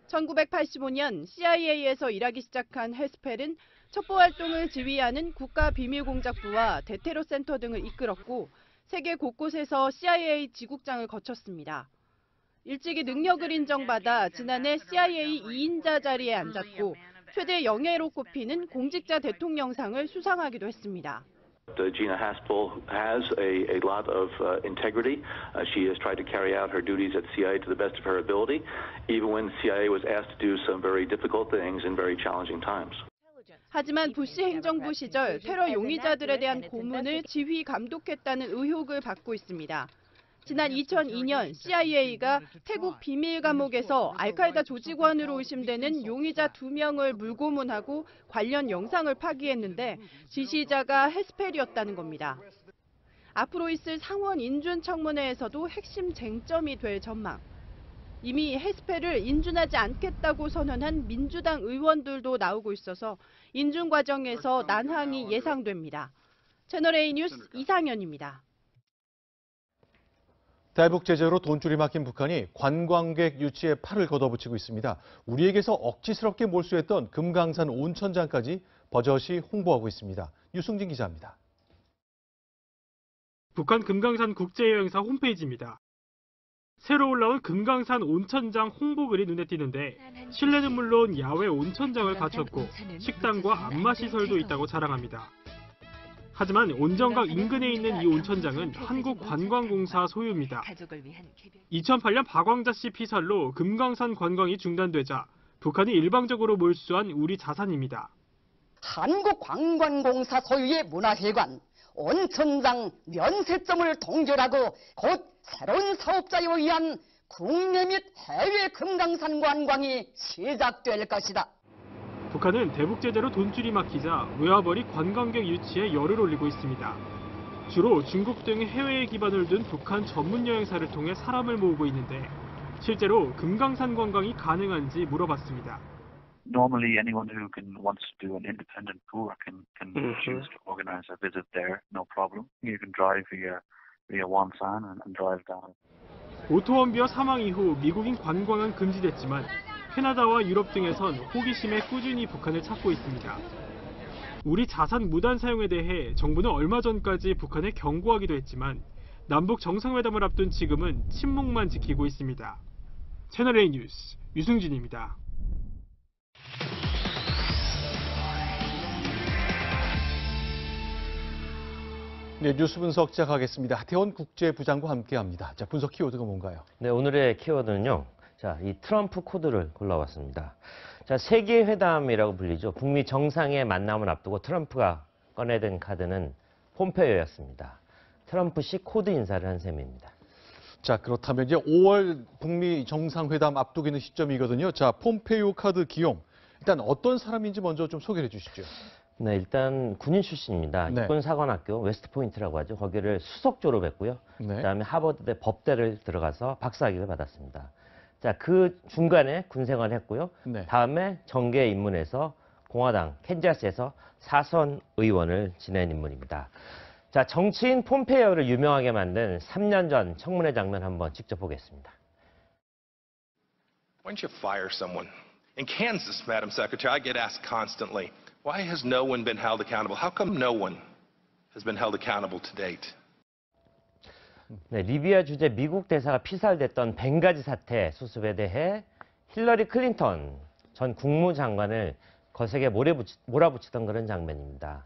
1985년 CIA에서 일하기 시작한 해스펠은 첩보 활동을 지휘하는 국가비밀공작부와 대테러 센터 등을 이끌었고 세계 곳곳에서 CIA 지국장을 거쳤습니다. 일찍이 능력을 인정받아 지난해 CIA 2인자 자리에 앉았고 최대 영예로 꼽히는 공직자 대통령상을 수상하기도 했습니다. Gina Haspel has a lot of integrity. She has tried to carry out her duties at CIA to the best of her ability, even when CIA was asked to do some very difficult things in very challenging times. 하지만 부시 행정부 시절 테러 용의자들에 대한 고문을 지휘 감독했다는 의혹을 받고 있습니다. 지난 2002년 CIA가 태국 비밀 감옥에서 알카에다 조직원으로 의심되는 용의자 2명을 물고문하고 관련 영상을 파기했는데 지시자가 헤스펠이었다는 겁니다. 앞으로 있을 상원 인준청문회에서도 핵심 쟁점이 될 전망. 이미 헤스펠을 인준하지 않겠다고 선언한 민주당 의원들도 나오고 있어서 인준 과정에서 난항이 예상됩니다. 채널A 뉴스 이상현입니다. 대북 제재로 돈줄이 막힌 북한이 관광객 유치에 팔을 걷어붙이고 있습니다. 우리에게서 억지스럽게 몰수했던 금강산 온천장까지 버젓이 홍보하고 있습니다. 유승진 기자입니다. 북한 금강산 국제여행사 홈페이지입니다. 새로 올라온 금강산 온천장 홍보글이 눈에 띄는데 실내는 물론 야외 온천장을 갖췄고 식당과 안마시설도 있다고 자랑합니다. 하지만 온정각 인근에 있는 이 온천장은 한국관광공사 소유입니다. 2008년 박광자 씨 피살로 금강산 관광이 중단되자 북한이 일방적으로 몰수한 우리 자산입니다. 한국관광공사 소유의 문화회관, 온천장 면세점을 동결하고 곧 새로운 사업자에 의한 국내 및 해외 금강산 관광이 시작될 것이다. 북한은 대북 제재로 돈줄이 막히자 외화벌이 관광객 유치에 열을 올리고 있습니다. 주로 중국 등 해외에 기반을 둔 북한 전문 여행사를 통해 사람을 모으고 있는데 실제로 금강산 관광이 가능한지 물어봤습니다. Normally, anyone who wants to do an independent tour can choose to organize a visit there, no problem. You can drive via Wonsan and drive down. 오토원비어 사망 이후 미국인 관광은 금지됐지만 캐나다와 유럽 등에선 호기심에 꾸준히 북한을 찾고 있습니다. 우리 자산 무단 사용에 대해 정부는 얼마 전까지 북한에 경고하기도 했지만 남북 정상회담을 앞둔 지금은 침묵만 지키고 있습니다. 채널A 뉴스 유승진입니다. 네, 뉴스 분석 시작하겠습니다. 하태원 국제부장과 함께합니다. 자, 분석 키워드가 뭔가요? 네, 오늘의 키워드는요. 자, 이 트럼프 코드를 골라왔습니다. 자, 세계 회담이라고 불리죠. 북미 정상의 만남을 앞두고 트럼프가 꺼내든 카드는 폼페이오였습니다. 트럼프식 코드 인사를 한 셈입니다. 자, 그렇다면 이제 5월 북미 정상회담 앞두고 시점이거든요. 자, 폼페이오 카드 기용. 일단 어떤 사람인지 먼저 좀 소개해 주시죠. 네, 일단 군인 출신입니다. 네. 육군사관학교 웨스트포인트라고 하죠. 거기를 수석 졸업했고요. 네. 그다음에 하버드대 법대를 들어가서 박사학위를 받았습니다. 자, 그 중간에 군 생활을 했고요. 네. 다음에 정계에 입문해서 공화당 캔자스에서 사선 의원을 지낸 인물입니다. 자, 정치인 폼페이오를 유명하게 만든 3년 전 청문회 장면 한번 직접 보겠습니다. Why don't you fire someone? In Kansas, Madam Secretary, I get asked constantly, why has no one been held accountable? How come no one has been held accountable to date? 네, 리비아 주재 미국 대사가 피살됐던 벵가지 사태 수습에 대해 힐러리 클린턴 전 국무장관을 거세게 몰아붙이던 그런 장면입니다.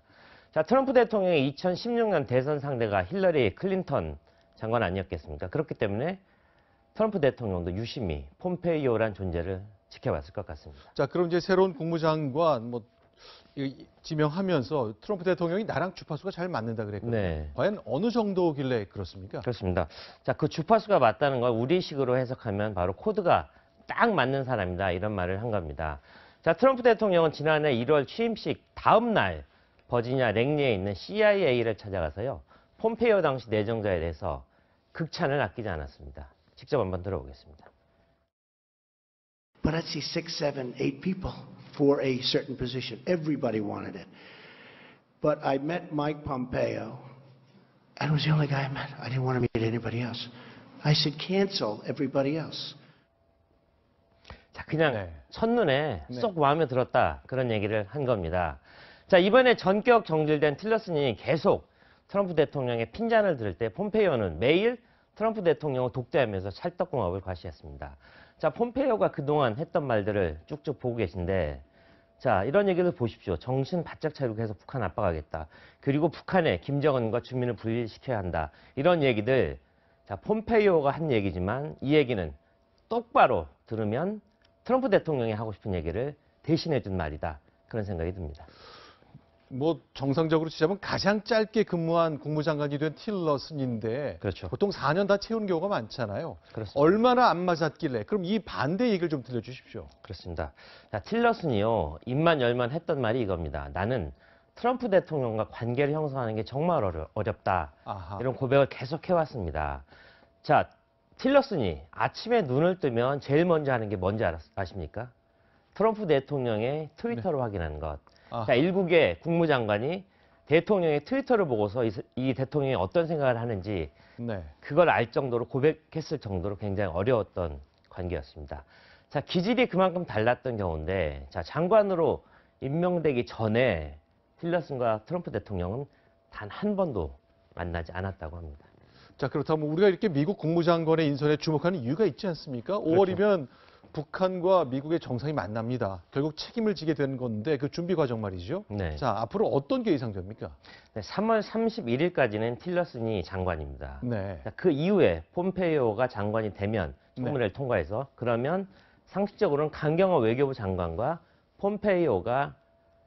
자, 트럼프 대통령의 2016년 대선 상대가 힐러리 클린턴 장관 아니었겠습니까? 그렇기 때문에 트럼프 대통령도 유심히 폼페이오란 존재를 지켜봤을 것 같습니다. 자, 그럼 이제 새로운 국무장관 지명하면서 트럼프 대통령이 나랑 주파수가 잘 맞는다 그랬거든요. 네. 과연 어느 정도길래 그렇습니까? 그렇습니다. 자, 그 주파수가 맞다는 걸 우리식으로 해석하면 바로 코드가 딱 맞는 사람이다 이런 말을 한 겁니다. 자, 트럼프 대통령은 지난해 1월 취임식 다음 날 버지니아 랭리에 있는 CIA를 찾아가서요. 폼페이오 당시 내정자에 대해서 극찬을 아끼지 않았습니다. 직접 한번 들어보겠습니다. But I'd see 6, 7, 8 people for a certain position. Everybody wanted it. But I met Mike Pompeo, and it was the only guy I met. I didn't want to meet anybody else. I said, cancel everybody else. 자, 그냥 첫눈에 쏙 마음에 들었다 그런 얘기를 한 겁니다. 자, 이번에 전격 정질된 틸러슨이 계속 트럼프 대통령의 핀잔을 들을 때 폼페이오는 매일 트럼프 대통령을 독대하면서 찰떡궁합을 과시했습니다. 자, 폼페이오가 그동안 했던 말들을 쭉쭉 보고 계신데 자, 이런 얘기를 보십시오. 정신 바짝 차리고 계속 북한 압박하겠다. 그리고 북한에 김정은과 주민을 분리시켜야 한다. 이런 얘기들 자, 폼페이오가 한 얘기지만 이 얘기는 똑바로 들으면 트럼프 대통령이 하고 싶은 얘기를 대신해 준 말이다. 그런 생각이 듭니다. 뭐 정상적으로 치자면 가장 짧게 근무한 국무장관이 된 틸러슨인데 그렇죠. 보통 4년 다 채우는 경우가 많잖아요. 그렇습니다. 얼마나 안 맞았길래? 그럼 이 반대 얘기를 좀 들려주십시오. 그렇습니다. 자, 틸러슨이요. 입만 열만 했던 말이 이겁니다. 나는 트럼프 대통령과 관계를 형성하는 게 정말 어렵다. 아하. 이런 고백을 계속 해왔습니다. 자, 틸러슨이 아침에 눈을 뜨면 제일 먼저 하는 게 뭔지 아십니까? 트럼프 대통령의 트위터를 확인하는 것. 자, 일국의 국무장관이 대통령의 트위터를 보고서 이 대통령이 어떤 생각을 하는지 네. 그걸 알 정도로 고백했을 정도로 굉장히 어려웠던 관계였습니다. 자, 기질이 그만큼 달랐던 경우인데, 자, 장관으로 임명되기 전에 틸러슨과 트럼프 대통령은 단 한 번도 만나지 않았다고 합니다. 자, 그렇다면 우리가 이렇게 미국 국무장관의 인선에 주목하는 이유가 있지 않습니까? 5월이면 북한과 미국의 정상이 만납니다. 결국 책임을 지게 되는 건데 그 준비 과정 말이죠. 네. 자, 앞으로 어떤 게 예상됩니까? 네, 3월 31일까지는 틸러슨이 장관입니다. 네. 자, 그 이후에 폼페이오가 장관이 되면 청문회를 통과해서 그러면 상식적으로는 강경화 외교부 장관과 폼페이오가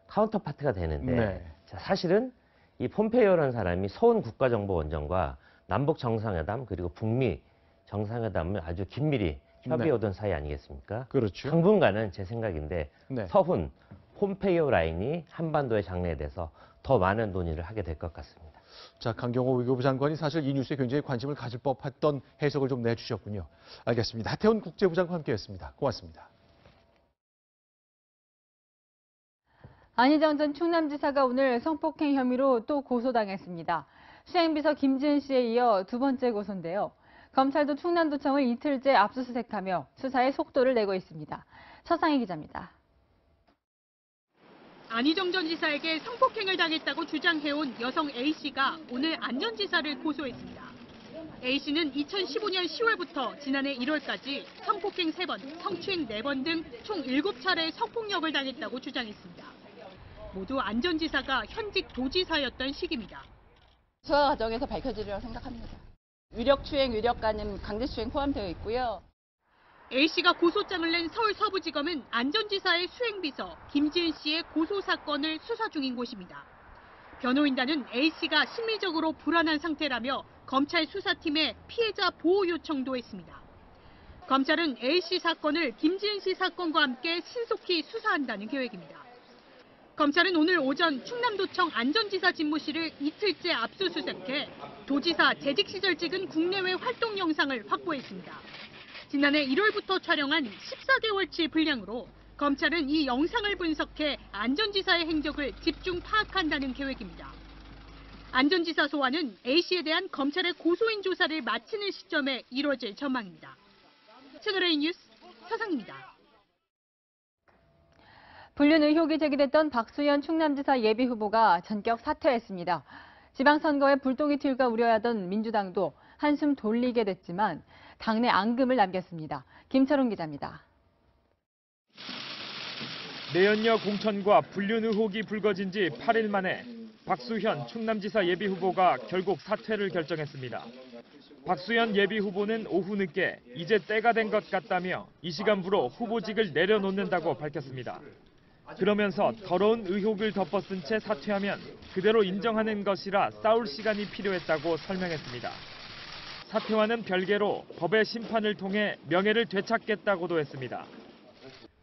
카운터파트가 되는데 네. 자, 사실은 이 폼페이오라는 사람이 서훈 국가정보원장과 남북 정상회담 그리고 북미 정상회담을 아주 긴밀히 협의해오던 사이 아니겠습니까? 그렇죠. 당분간은 제 생각인데 네. 서훈, 폼페이오 라인이 한반도의 장래에 대해서 더 많은 논의를 하게 될 것 같습니다. 자, 강경호 외교부 장관이 사실 이 뉴스에 굉장히 관심을 가질 법했던 해석을 좀 내주셨군요. 알겠습니다. 하태훈 국제부장과 함께했습니다. 고맙습니다. 안희정 전 충남지사가 오늘 성폭행 혐의로 또 고소당했습니다. 수행비서 김지은 씨에 이어 두 번째 고소인데요. 검찰도 충남도청을 이틀째 압수수색하며 수사에 속도를 내고 있습니다. 서상희 기자입니다. 안희정 전 지사에게 성폭행을 당했다고 주장해온 여성 A씨가 오늘 안 전 지사를 고소했습니다. A씨는 2015년 10월부터 지난해 1월까지 성폭행 3번, 성추행 4번 등 총 7차례 성폭력을 당했다고 주장했습니다. 모두 안 전 지사가 현직 도지사였던 시기입니다. 수사 과정에서 밝혀지리라고 생각합니다. 위력추행, 위력간음, 강제추행 포함되어 있고요. A씨가 고소장을 낸 서울 서부지검은 안 전 지사의 수행비서 김지은 씨의 고소 사건을 수사 중인 곳입니다. 변호인단은 A씨가 심리적으로 불안한 상태라며 검찰 수사팀에 피해자 보호 요청도 했습니다. 검찰은 A씨 사건을 김지은 씨 사건과 함께 신속히 수사한다는 계획입니다. 검찰은 오늘 오전 충남도청 안전지사 집무실을 이틀째 압수수색해 도지사 재직 시절 찍은 국내외 활동 영상을 확보했습니다. 지난해 1월부터 촬영한 14개월치 분량으로 검찰은 이 영상을 분석해 안전지사의 행적을 집중 파악한다는 계획입니다. 안전지사 소환은 A씨에 대한 검찰의 고소인 조사를 마치는 시점에 이뤄질 전망입니다. 채널A 뉴스 서상입니다. 불륜 의혹이 제기됐던 박수현 충남지사 예비후보가 전격 사퇴했습니다. 지방선거에 불똥이 튈까 우려하던 민주당도 한숨 돌리게 됐지만 당내 앙금을 남겼습니다. 김철웅 기자입니다. 내연녀 공천과 불륜 의혹이 불거진 지 8일 만에 박수현 충남지사 예비후보가 결국 사퇴를 결정했습니다. 박수현 예비후보는 오후 늦게 이제 때가 된 것 같다며 이 시간부로 후보직을 내려놓는다고 밝혔습니다. 그러면서 더러운 의혹을 덮어쓴 채 사퇴하면 그대로 인정하는 것이라 싸울 시간이 필요했다고 설명했습니다. 사퇴와는 별개로 법의 심판을 통해 명예를 되찾겠다고도 했습니다.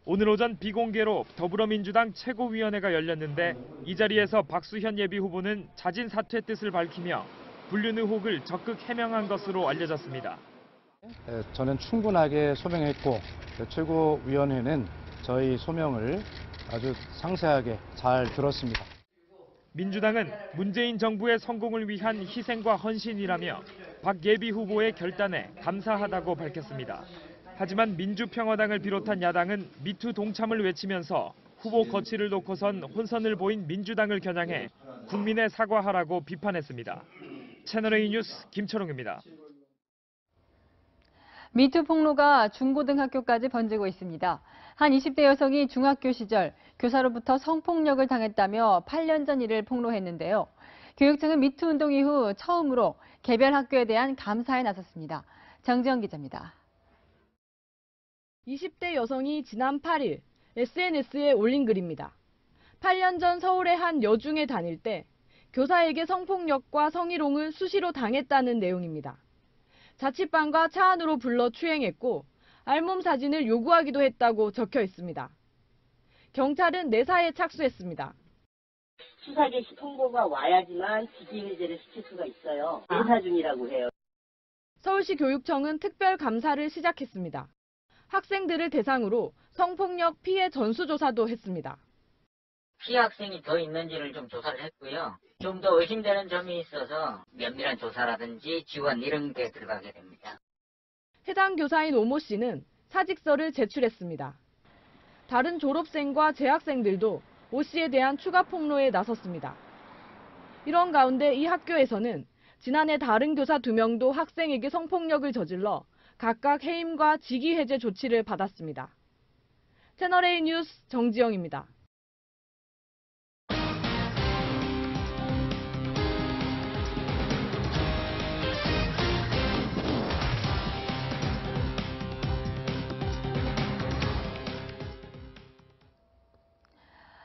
오늘 오전 비공개로 더불어민주당 최고위원회가 열렸는데 이 자리에서 박수현 예비후보는 자진 사퇴 뜻을 밝히며 불륜 의혹을 적극 해명한 것으로 알려졌습니다. 저는 충분하게 소명했고 최고위원회는 저희 소명을 아주 상세하게 잘 들었습니다. 민주당은 문재인 정부의 성공을 위한 희생과 헌신이라며 박 예비 후보의 결단에 감사하다고 밝혔습니다. 하지만 민주평화당을 비롯한 야당은 미투 동참을 외치면서 후보 거취를 놓고선 혼선을 보인 민주당을 겨냥해 국민에 사과하라고 비판했습니다. 채널A 뉴스 김철웅입니다. 미투 폭로가 중고등학교까지 번지고 있습니다. 한 20대 여성이 중학교 시절 교사로부터 성폭력을 당했다며 8년 전 일을 폭로했는데요. 교육청은 미투 운동 이후 처음으로 개별 학교에 대한 감사에 나섰습니다. 정지영 기자입니다. 20대 여성이 지난 8일 SNS에 올린 글입니다. 8년 전 서울의 한 여중에 다닐 때 교사에게 성폭력과 성희롱을 수시로 당했다는 내용입니다. 자취방과 차 안으로 불러 추행했고 알몸 사진을 요구하기도 했다고 적혀 있습니다. 경찰은 내사에 착수했습니다. 수사 개시 통보가 와야지만 지기해제를 시킬 수가 있어요. 내사 중이라고 해요. 서울시 교육청은 특별 감사를 시작했습니다. 학생들을 대상으로 성폭력 피해 전수조사도 했습니다. 피해 학생이 더 있는지를 좀 조사를 했고요. 좀 더 의심되는 점이 있어서 면밀한 조사라든지 지원 이런 게 들어가게 됩니다. 해당 교사인 오모 씨는 사직서를 제출했습니다. 다른 졸업생과 재학생들도 오 씨에 대한 추가 폭로에 나섰습니다. 이런 가운데 이 학교에서는 지난해 다른 교사 2명도 학생에게 성폭력을 저질러 각각 해임과 직위 해제 조치를 받았습니다. 채널A 뉴스 정지영입니다.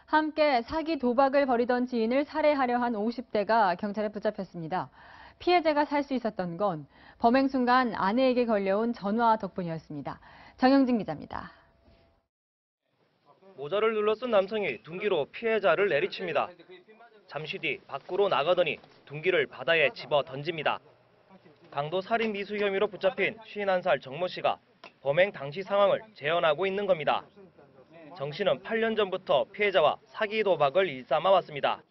함께 사기 도박을 벌이던 지인을 살해하려 한 50대가 경찰에 붙잡혔습니다. 피해자가 살 수 있었던 건 범행 순간 아내에게 걸려온 전화 덕분이었습니다. 정영진 기자입니다. 모자를 눌러 쓴 남성이 둔기로 피해자를 내리칩니다. 잠시 뒤 밖으로 나가더니 둔기를 바다에 집어 던집니다. 강도 살인 미수 혐의로 붙잡힌 51살 정모 씨가 범행 당시 상황을 재현하고 있는 겁니다. 정 씨는 8년 전부터 피해자와 사기 도박을 일삼아 왔습니다.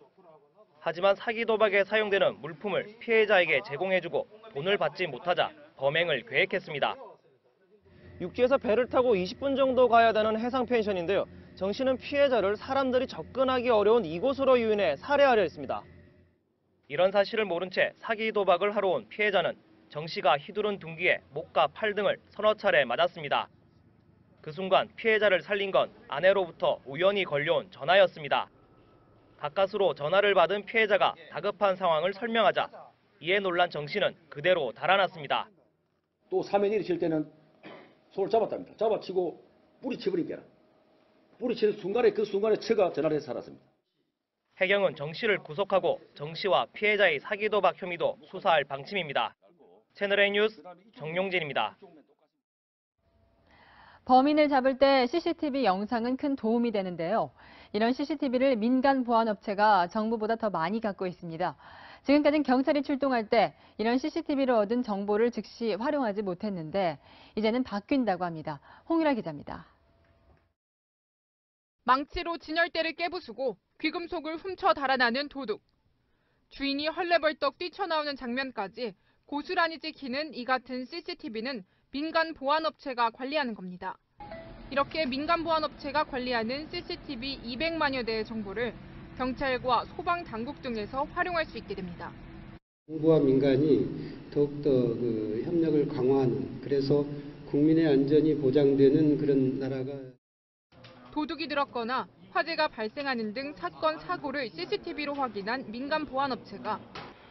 하지만 사기 도박에 사용되는 물품을 피해자에게 제공해주고 돈을 받지 못하자 범행을 계획했습니다. 육지에서 배를 타고 20분 정도 가야 되는 해상 펜션인데요. 정 씨는 피해자를 사람들이 접근하기 어려운 이곳으로 유인해 살해하려 했습니다. 이런 사실을 모른 채 사기 도박을 하러 온 피해자는 정 씨가 휘두른 둔기에 목과 팔 등을 서너 차례 맞았습니다. 그 순간 피해자를 살린 건 아내로부터 우연히 걸려온 전화였습니다. 가까스로 전화를 받은 피해자가 다급한 상황을 설명하자 이에 놀란 정 씨는 그대로 달아났습니다. 또 사면이 일으킬 때는 손을 잡았답니다. 잡아치고 뿌리쳐버린 게라. 뿌리치는 순간에 그 순간에 처가 전화를 해서 살았습니다. 해경은 정 씨를 구속하고 정 씨와 피해자의 사기 도박 혐의도 수사할 방침입니다. 채널A 뉴스 정용진입니다. 범인을 잡을 때 CCTV 영상은 큰 도움이 되는데요. 이런 CCTV를 민간 보안업체가 정부보다 더 많이 갖고 있습니다. 지금까지는 경찰이 출동할 때 이런 CCTV로 얻은 정보를 즉시 활용하지 못했는데 이제는 바뀐다고 합니다. 홍유라 기자입니다. 망치로 진열대를 깨부수고 귀금속을 훔쳐 달아나는 도둑. 주인이 헐레벌떡 뛰쳐나오는 장면까지 고스란히 찍히는 이 같은 CCTV는 민간 보안업체가 관리하는 겁니다. 이렇게 민간 보안업체가 관리하는 CCTV 200만여 대의 정보를 경찰과 소방당국 등에서 활용할 수 있게 됩니다. 정부와 민간이 더욱더 협력을 강화하는, 그래서 국민의 안전이 보장되는 그런 나라가. 도둑이 들었거나 화재가 발생하는 등 사건, 사고를 CCTV로 확인한 민간 보안업체가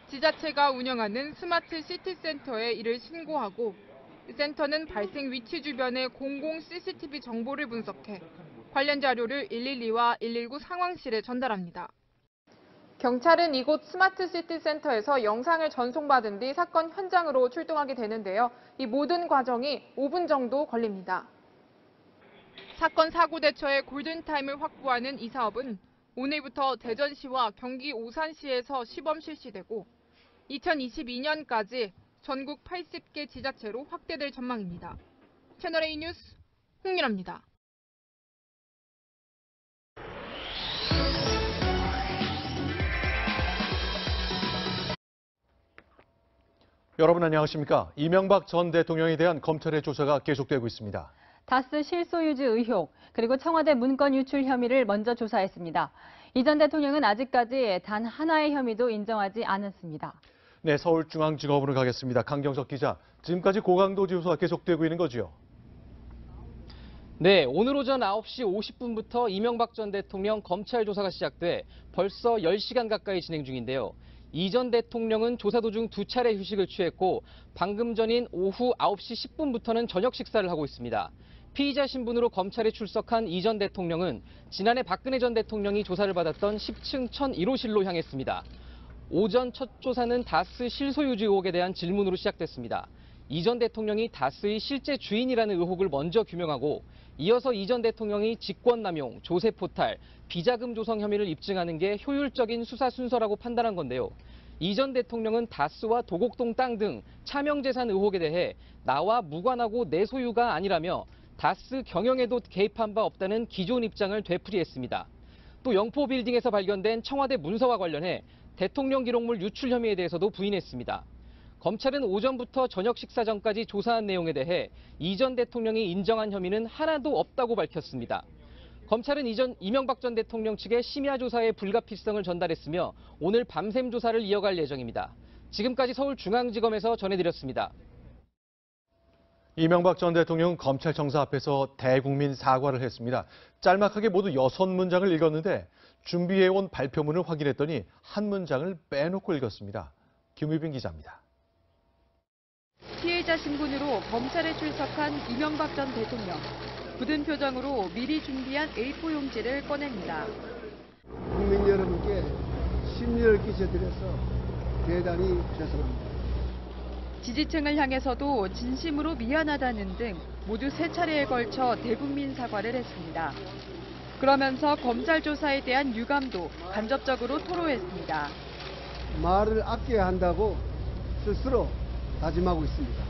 지자체가 운영하는 스마트 시티센터에 이를 신고하고 센터는 발생 위치 주변의 공공 CCTV 정보를 분석해 관련 자료를 112와 119 상황실에 전달합니다. 경찰은 이곳 스마트 시티 센터에서 영상을 전송받은 뒤 사건 현장으로 출동하게 되는데요. 이 모든 과정이 5분 정도 걸립니다. 사건 사고 대처에 골든타임을 확보하는 이 사업은 오늘부터 대전시와 경기 오산시에서 시범 실시되고 2022년까지 전국 80개 지자체로 확대될 전망입니다. 채널A 뉴스 홍유라입니다. 여러분 안녕하십니까? 이명박 전 대통령에 대한 검찰의 조사가 계속되고 있습니다. 다스 실소유주 의혹, 그리고 청와대 문건 유출 혐의를 먼저 조사했습니다. 이 전 대통령은 아직까지 단 하나의 혐의도 인정하지 않았습니다. 네, 서울중앙지검으로 가겠습니다. 강경석 기자, 지금까지 고강도 조사가 계속되고 있는 거죠? 네, 오늘 오전 9시 50분부터 이명박 전 대통령 검찰 조사가 시작돼 벌써 10시간 가까이 진행 중인데요. 이 전 대통령은 조사 도중 2차례 휴식을 취했고 방금 전인 오후 9시 10분부터는 저녁 식사를 하고 있습니다. 피의자 신분으로 검찰에 출석한 이 전 대통령은 지난해 박근혜 전 대통령이 조사를 받았던 10층 1001호실로 향했습니다. 오전 첫 조사는 다스 실소유주 의혹에 대한 질문으로 시작됐습니다. 이 전 대통령이 다스의 실제 주인이라는 의혹을 먼저 규명하고 이어서 이 전 대통령이 직권남용, 조세포탈, 비자금 조성 혐의를 입증하는 게 효율적인 수사 순서라고 판단한 건데요. 이 전 대통령은 다스와 도곡동 땅 등 차명재산 의혹에 대해 나와 무관하고 내 소유가 아니라며 다스 경영에도 개입한 바 없다는 기존 입장을 되풀이했습니다. 또 영포 빌딩에서 발견된 청와대 문서와 관련해 대통령 기록물 유출 혐의에 대해서도 부인했습니다. 검찰은 오전부터 저녁 식사 전까지 조사한 내용에 대해 이 전 대통령이 인정한 혐의는 하나도 없다고 밝혔습니다. 검찰은 이명박 전 대통령 측에 심야 조사의 불가피성을 전달했으며 오늘 밤샘 조사를 이어갈 예정입니다. 지금까지 서울중앙지검에서 전해드렸습니다. 이명박 전 대통령은 검찰청사 앞에서 대국민 사과를 했습니다. 짤막하게 모두 6문장을 읽었는데 준비해온 발표문을 확인했더니 한 문장을 빼놓고 읽었습니다. 김유빈 기자입니다. 피해자 신분으로 검찰에 출석한 이명박 전 대통령. 굳은 표정으로 미리 준비한 A4 용지를 꺼냅니다. 국민 여러분께 심려를 끼쳐드려서 대단히 죄송합니다. 지지층을 향해서도 진심으로 미안하다는 등 모두 3차례에 걸쳐 대국민 사과를 했습니다. 그러면서 검찰 조사에 대한 유감도 간접적으로 토로했습니다. 말을 아껴야 한다고 스스로 다짐하고 있습니다.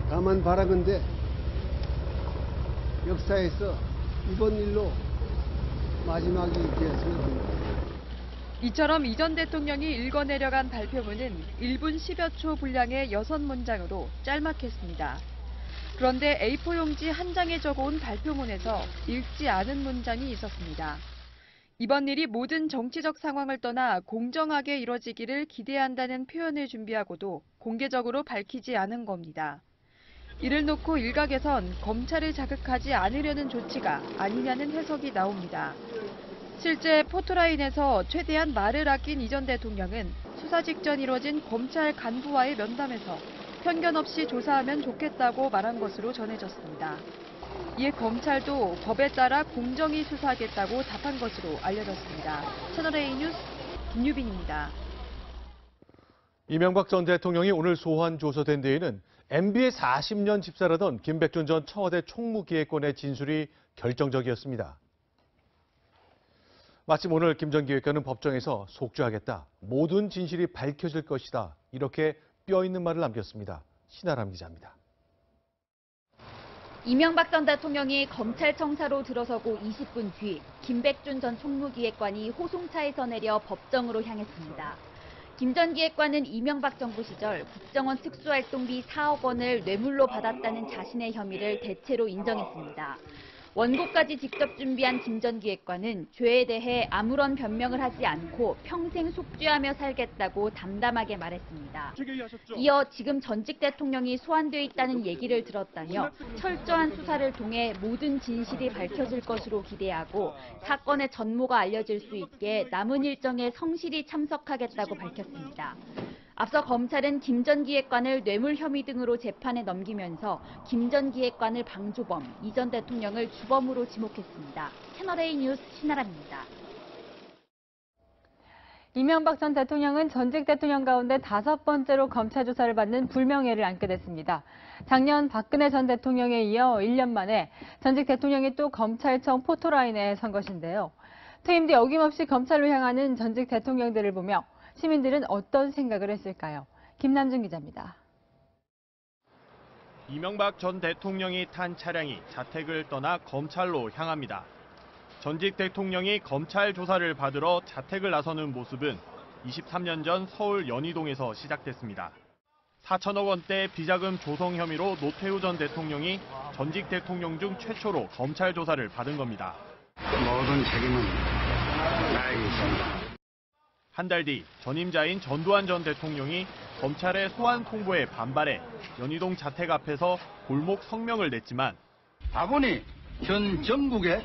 다만 바라건대 역사에서 이번 일로 마지막이 되었으면 합니다. 이처럼 이 전 대통령이 읽어내려간 발표문은 1분 10여 초 분량의 6문장으로 짤막했습니다. 그런데 A4 용지 한 장에 적어온 발표문에서 읽지 않은 문장이 있었습니다. 이번 일이 모든 정치적 상황을 떠나 공정하게 이뤄지기를 기대한다는 표현을 준비하고도 공개적으로 밝히지 않은 겁니다. 이를 놓고 일각에선 검찰을 자극하지 않으려는 조치가 아니냐는 해석이 나옵니다. 실제 포토라인에서 최대한 말을 아낀 이 전 대통령은 수사 직전 이뤄진 검찰 간부와의 면담에서 편견 없이 조사하면 좋겠다고 말한 것으로 전해졌습니다. 이에 검찰도 법에 따라 공정히 수사하겠다고 답한 것으로 알려졌습니다. 채널A 뉴스 김유빈입니다. 이명박 전 대통령이 오늘 소환 조서된 데에는 MB의 40년 집사라던 김백준 전 청와대 총무기획관의 진술이 결정적이었습니다. 마침 오늘 김 전 기획관은 법정에서 속죄하겠다, 모든 진실이 밝혀질 것이다, 이렇게 뼈있는 말을 남겼습니다. 신아람 기자입니다. 이명박 전 대통령이 검찰청사로 들어서고 20분 뒤 김백준 전 총무기획관이 호송차에서 내려 법정으로 향했습니다. 김 전 기획관은 이명박 정부 시절 국정원 특수활동비 4억 원을 뇌물로 받았다는 자신의 혐의를 대체로 인정했습니다. 원고까지 직접 준비한 김 전 기획관은 죄에 대해 아무런 변명을 하지 않고 평생 속죄하며 살겠다고 담담하게 말했습니다. 이어 지금 전직 대통령이 소환돼 있다는 얘기를 들었다며 철저한 수사를 통해 모든 진실이 밝혀질 것으로 기대하고 사건의 전모가 알려질 수 있게 남은 일정에 성실히 참석하겠다고 밝혔습니다. 앞서 검찰은 김 전 기획관을 뇌물 혐의 등으로 재판에 넘기면서 김 전 기획관을 방조범, 이 전 대통령을 주범으로 지목했습니다. 채널A 뉴스 신아람입니다. 이명박 전 대통령은 전직 대통령 가운데 5번째로 검찰 조사를 받는 불명예를 안게 됐습니다. 작년 박근혜 전 대통령에 이어 1년 만에 전직 대통령이 또 검찰청 포토라인에 선 것인데요. 퇴임 뒤 어김없이 검찰로 향하는 전직 대통령들을 보며 시민들은 어떤 생각을 했을까요? 김남준 기자입니다. 이명박 전 대통령이 탄 차량이 자택을 떠나 검찰로 향합니다. 전직 대통령이 검찰 조사를 받으러 자택을 나서는 모습은 23년 전 서울 연희동에서 시작됐습니다. 4천억 원대 비자금 조성 혐의로 노태우 전 대통령이 전직 대통령 중 최초로 검찰 조사를 받은 겁니다. 모든 책임은 나에게 있습니다. 한 달 뒤 전임자인 전두환 전 대통령이 검찰의 소환 통보에 반발해 연희동 자택 앞에서 골목 성명을 냈지만 다분히 현 정국의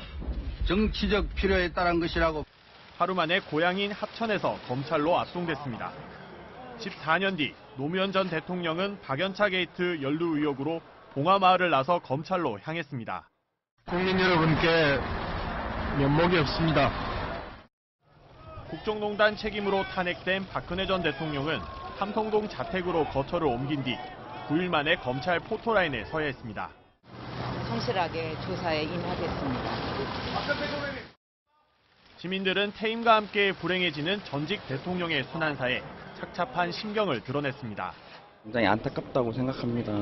정치적 필요에 따른 것이라고. 하루 만에 고향인 합천에서 검찰로 압송됐습니다. 14년 뒤 노무현 전 대통령은 박연차 게이트 연루 의혹으로 봉화마을을 나서 검찰로 향했습니다. 국민 여러분께 면목이 없습니다. 국정농단 책임으로 탄핵된 박근혜 전 대통령은 삼성동 자택으로 거처를 옮긴 뒤 9일 만에 검찰 포토라인에 서야 했습니다. 성실하게 조사에 임하겠습니다. 시민들은 퇴임과 함께 불행해지는 전직 대통령의 순환사에 착잡한 심경을 드러냈습니다. 굉장히 안타깝다고 생각합니다.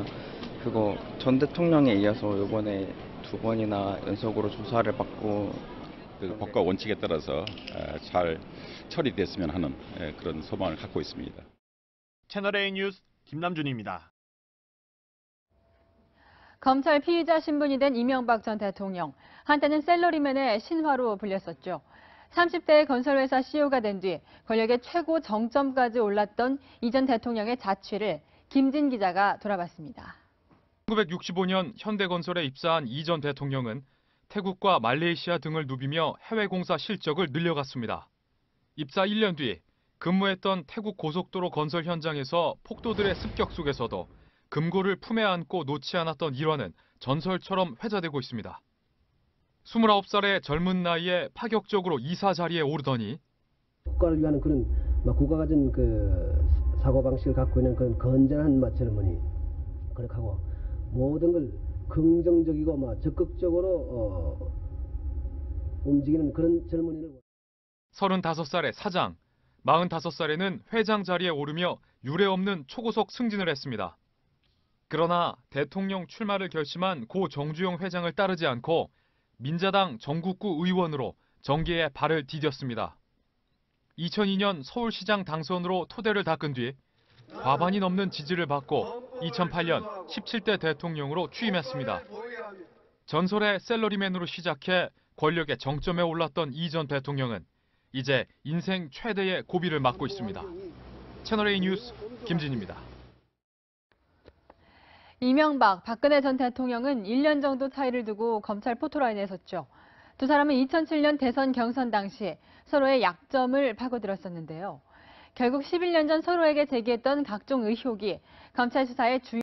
그거 전 대통령에 이어서 이번에 2번이나 연속으로 조사를 받고 그 법과 원칙에 따라서 잘 처리됐으면 하는 그런 소망을 갖고 있습니다. 채널A 뉴스 김남준입니다. 검찰 피의자 신분이 된 이명박 전 대통령. 한때는 셀러리맨의 신화로 불렸었죠. 30대 건설회사 CEO가 된 뒤 권력의 최고 정점까지 올랐던 이 전 대통령의 자취를 김진 기자가 돌아봤습니다. 1965년 현대건설에 입사한 이 전 대통령은 태국과 말레이시아 등을 누비며 해외 공사 실적을 늘려갔습니다. 입사 1년 뒤 근무했던 태국 고속도로 건설 현장에서 폭도들의 습격 속에서도 금고를 품에 안고 놓지 않았던 일화는 전설처럼 회자되고 있습니다. 29살의 젊은 나이에 파격적으로 이사 자리에 오르더니 국가를 위한 그런 국가가 가진 그 사고방식을 갖고 있는 그런 건전한 젊은이 그렇게 하고 모든 걸 긍정적이고 적극적으로 움직이는 그런 젊은이를 35살의 사장, 45살에는 회장 자리에 오르며 유례없는 초고속 승진을 했습니다. 그러나 대통령 출마를 결심한 고 정주영 회장을 따르지 않고 민자당 전국구 의원으로 정계에 발을 디뎠습니다. 2002년 서울시장 당선으로 토대를 닦은 뒤 과반이 넘는 지지를 받고 2008년 17대 대통령으로 취임했습니다. 전설의 셀러리맨으로 시작해 권력의 정점에 올랐던 이 전 대통령은 이제 인생 최대의 고비를 맞고 있습니다. 채널A 뉴스 김진입니다. 이명박, 박근혜 전 대통령은 1년 정도 차이를 두고 검찰 포토라인에 섰죠. 두 사람은 2007년 대선 경선 당시 서로의 약점을 파고들었었는데요. 결국 11년 전 서로에게 제기했던 각종 의혹이 검찰 수사의 주요